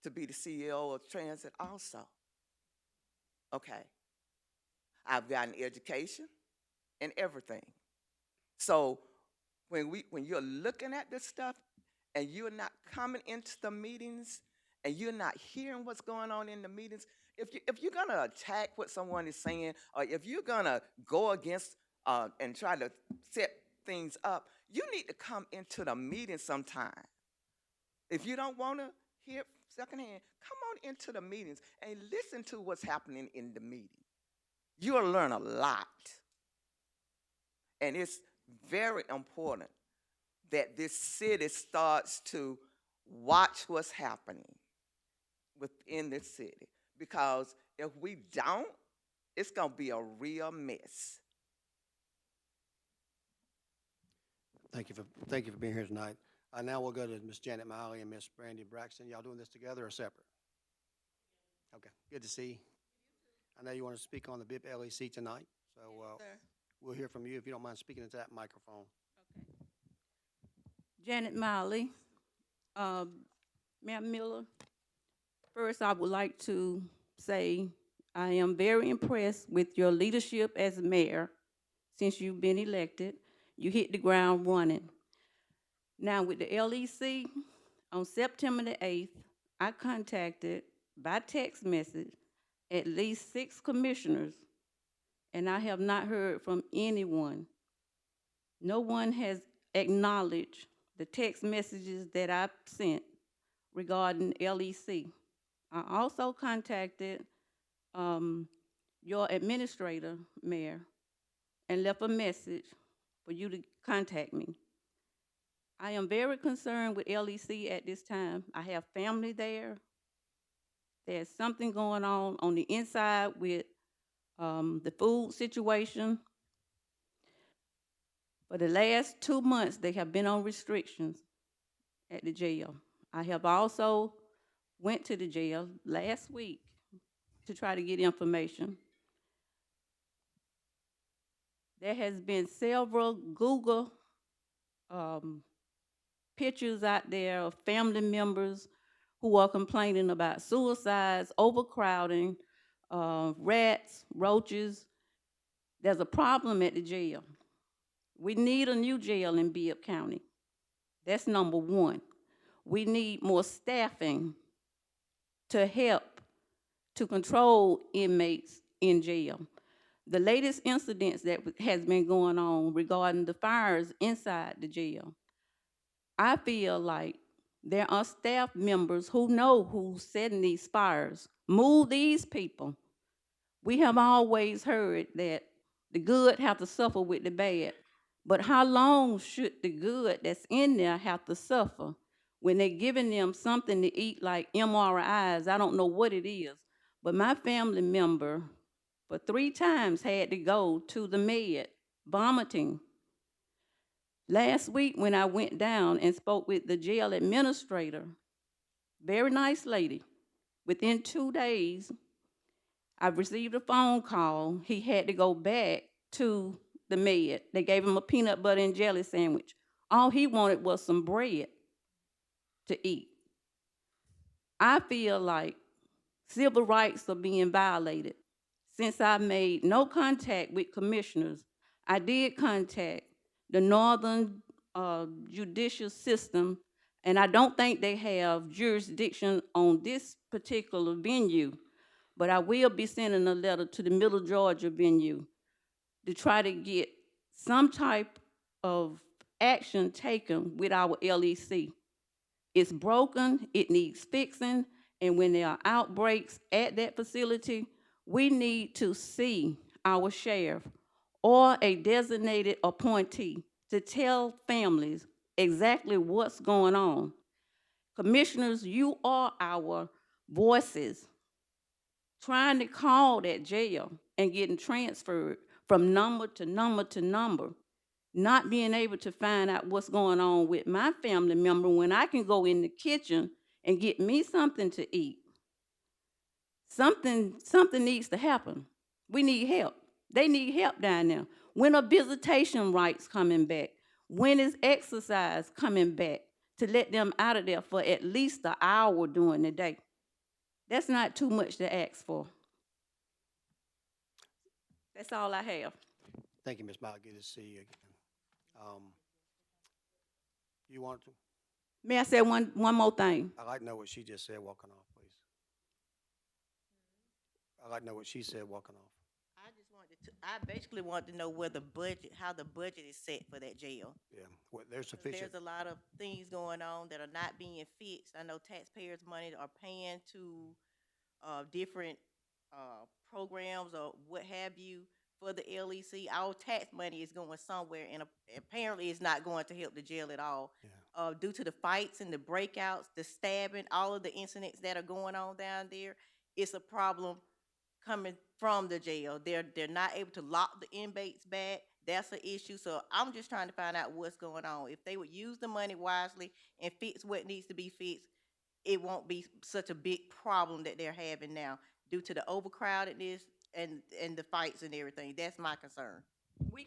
to be the CEO of Transit also. Okay. I've got an education and everything. So when you're looking at this stuff and you're not coming into the meetings and you're not hearing what's going on in the meetings, if you're gonna attack what someone is saying, or if you're gonna go against and try to set things up, you need to come into the meeting sometime. If you don't want to hear secondhand, come on into the meetings and listen to what's happening in the meeting. You'll learn a lot. And it's very important that this city starts to watch what's happening within this city. Because if we don't, it's going to be a real mess. Thank you for being here tonight. Now we'll go to Ms. Janet Miley and Ms. Brandy Braxton. Y'all doing this together or separate? Okay, good to see you. I know you want to speak on the BIP LEC tonight, so we'll hear from you if you don't mind speaking into that microphone. Janet Miley, Mayor Miller. First, I would like to say I am very impressed with your leadership as mayor since you've been elected. You hit the ground running. Now, with the LEC, on September the 8th, I contacted by text message at least 6 commissioners, and I have not heard from anyone. No one has acknowledged the text messages that I sent regarding LEC. I also contacted your administrator, Mayor, and left a message for you to contact me. I am very concerned with LEC at this time. I have family there. There's something going on the inside with the food situation. For the last 2 months, they have been on restrictions at the jail. I have also went to the jail last week to try to get information. There has been several Google pictures out there of family members who are complaining about suicides, overcrowding, rats, roaches. There's a problem at the jail. We need a new jail in Bibb County. That's number one. We need more staffing to help to control inmates in jail. The latest incidents that has been going on regarding the fires inside the jail, I feel like there are staff members who know who's setting these fires. Move these people. We have always heard that the good have to suffer with the bad. But how long should the good that's in there have to suffer when they're giving them something to eat like MRIs? I don't know what it is. But my family member for 3 times had to go to the med, vomiting. Last week when I went down and spoke with the jail administrator, very nice lady, within 2 days, I received a phone call. He had to go back to the med. They gave him a peanut butter and jelly sandwich. All he wanted was some bread to eat. I feel like civil rights are being violated. Since I made no contact with commissioners, I did contact the Northern judicial system, and I don't think they have jurisdiction on this particular venue, but I will be sending a letter to the Middle Georgia venue to try to get some type of action taken with our LEC. It's broken, it needs fixing, and when there are outbreaks at that facility, we need to see our sheriff or a designated appointee to tell families exactly what's going on. Commissioners, you are our voices trying to call that jail and getting transferred from number to number to number, not being able to find out what's going on with my family member when I can go in the kitchen and get me something to eat. Something needs to happen. We need help. They need help down there. When are visitation rights coming back? When is exercise coming back to let them out of there for at least an hour during the day? That's not too much to ask for. That's all I have. Thank you, Ms. Mott. Good to see you again. You want to? May I say one more thing? I'd like to know what she just said walking off, please. I'd like to know what she said walking off. I basically want to know where the budget, how the budget is set for that jail. Yeah, well, there's 'Cause sufficient. there's a lot of things going on that are not being fixed. I know taxpayers' money are paying to different programs or what have you for the LEC. Our tax money is going somewhere, and apparently it's not going to help the jail at all. Yeah. Due to the fights and the breakouts, the stabbing, all of the incidents that are going on down there, it's a problem coming from the jail. They're not able to lock the inmates back. That's an issue. So I'm just trying to find out what's going on. If they would use the money wisely and fix what needs to be fixed, it won't be such a big problem that they're having now due to the overcrowdedness and the fights and everything. That's my concern. We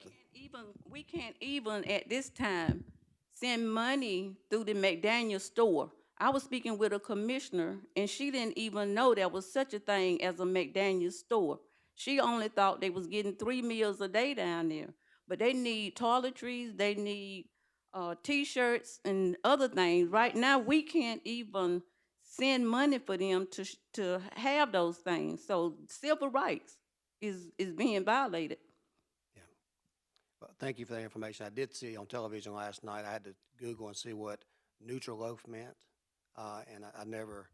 can't even at this time send money through the McDaniel store. I was speaking with a commissioner, and she didn't even know there was such a thing as a McDaniel store. She only thought they was getting 3 meals a day down there. But they need toiletries, they need T-shirts and other things. Right now, we can't even send money for them to have those things. So civil rights is being violated. Yeah. Well, thank you for that information. I did see on television last night, I had to Google and see what neutral loaf meant. And I never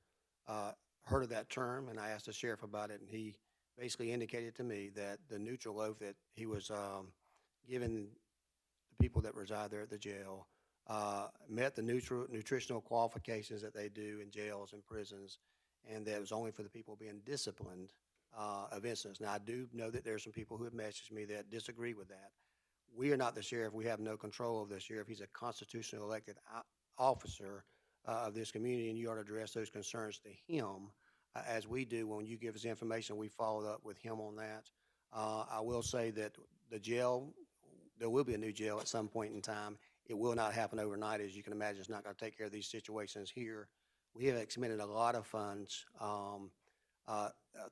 heard of that term, and I asked the sheriff about it, and he basically indicated to me that the neutral loaf that he was giving the people that reside there at the jail met the nutritional qualifications that they do in jails and prisons, and that it was only for the people being disciplined of incidents. Now, I do know that there are some people who have messaged me that disagree with that. We are not the sheriff. We have no control of the sheriff. He's a constitutionally elected officer of this community, and you ought to address those concerns to him as we do. When you give us information, we follow up with him on that. I will say that the jail, there will be a new jail at some point in time. It will not happen overnight. As you can imagine, it's not going to take care of these situations here. We have expended a lot of funds, $3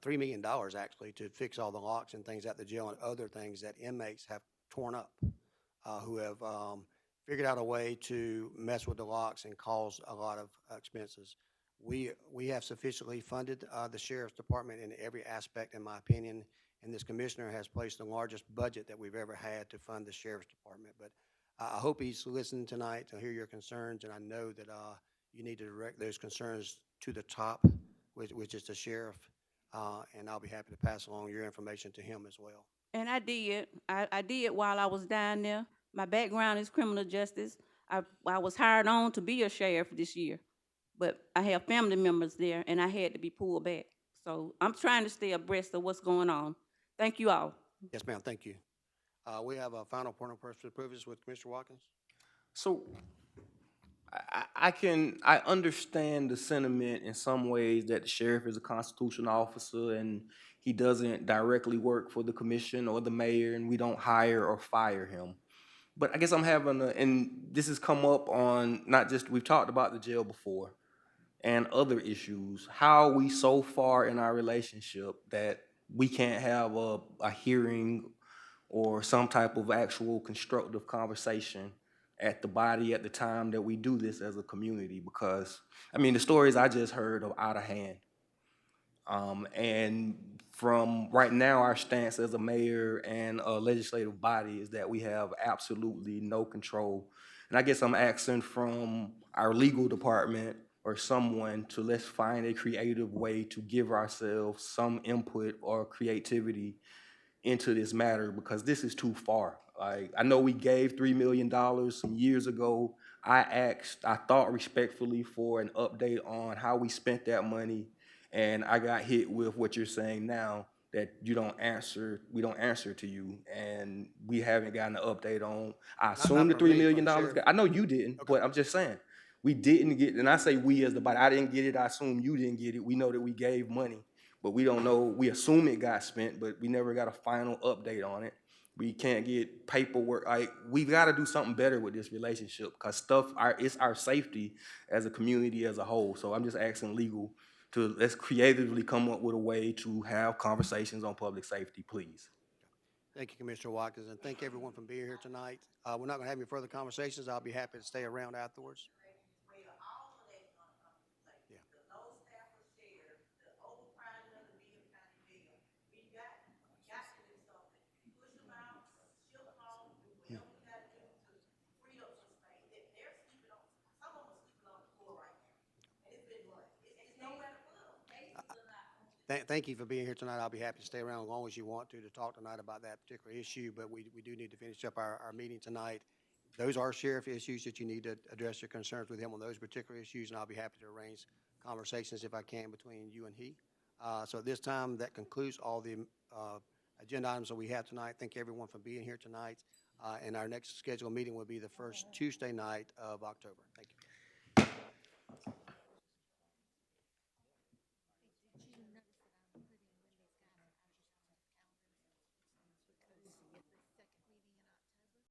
million actually, to fix all the locks and things at the jail and other things that inmates have torn up, who have figured out a way to mess with the locks and cause a lot of expenses. We have sufficiently funded the sheriff's department in every aspect, in my opinion, and this commissioner has placed the largest budget that we've ever had to fund the sheriff's department. But I hope he's listening tonight to hear your concerns, and I know that you need to direct those concerns to the top, which is the sheriff, and I'll be happy to pass along your information to him as well. And I did. I did while I was down there. My background is criminal justice. I was hired on to be a sheriff this year, but I have family members there, and I had to be pulled back. So I'm trying to stay abreast of what's going on. Thank you all. Yes, ma'am. Thank you. We have a final point of personal privilege with Commissioner Watkins. So I understand the sentiment in some ways that the sheriff is a constitutional officer and he doesn't directly work for the commission or the mayor, and we don't hire or fire him. But I guess I'm having and this has come up on not just, we've talked about the jail before and other issues. How are we so far in our relationship that we can't have a hearing or some type of actual constructive conversation at the body at the time that we do this as a community? Because, I mean, the stories I just heard are out of hand. And from right now, our stance as a mayor and a legislative body is that we have absolutely no control. And I guess I'm asking from our legal department or someone to let's find a creative way to give ourselves some input or creativity into this matter because this is too far. Like, I know we gave $3 million some years ago. I thought respectfully for an update on how we spent that money, and I got hit with what you're saying now, that we don't answer to you, and we haven't gotten an update on. I assume the from $3 me, million. from the sheriff. I know you didn't, Okay. but I'm just saying. We didn't get, and I say we as the body, I didn't get it, I assume you didn't get it. We know that we gave money, but we don't know, we assume it got spent, but we never got a final update on it. We can't get paperwork. Like, we've got to do something better with this relationship because it's our safety as a community as a whole. So I'm just asking legal to, let's creatively come up with a way to have conversations on public safety, please. Thank you, Commissioner Watkins, and thank everyone for being here tonight. We're not going to have any further conversations. I'll be happy to stay around afterwards. Yeah. Thank you for being here tonight. I'll be happy to stay around as long as you want to talk tonight about that particular issue, but we do need to finish up our meeting tonight. Those are sheriff issues that you need to address your concerns with him on those particular issues, and I'll be happy to arrange conversations if I can between you and he. So at this time, that concludes all the agenda items that we have tonight. Thank everyone for being here tonight. And our next scheduled meeting will be the first Tuesday night of October. Thank you.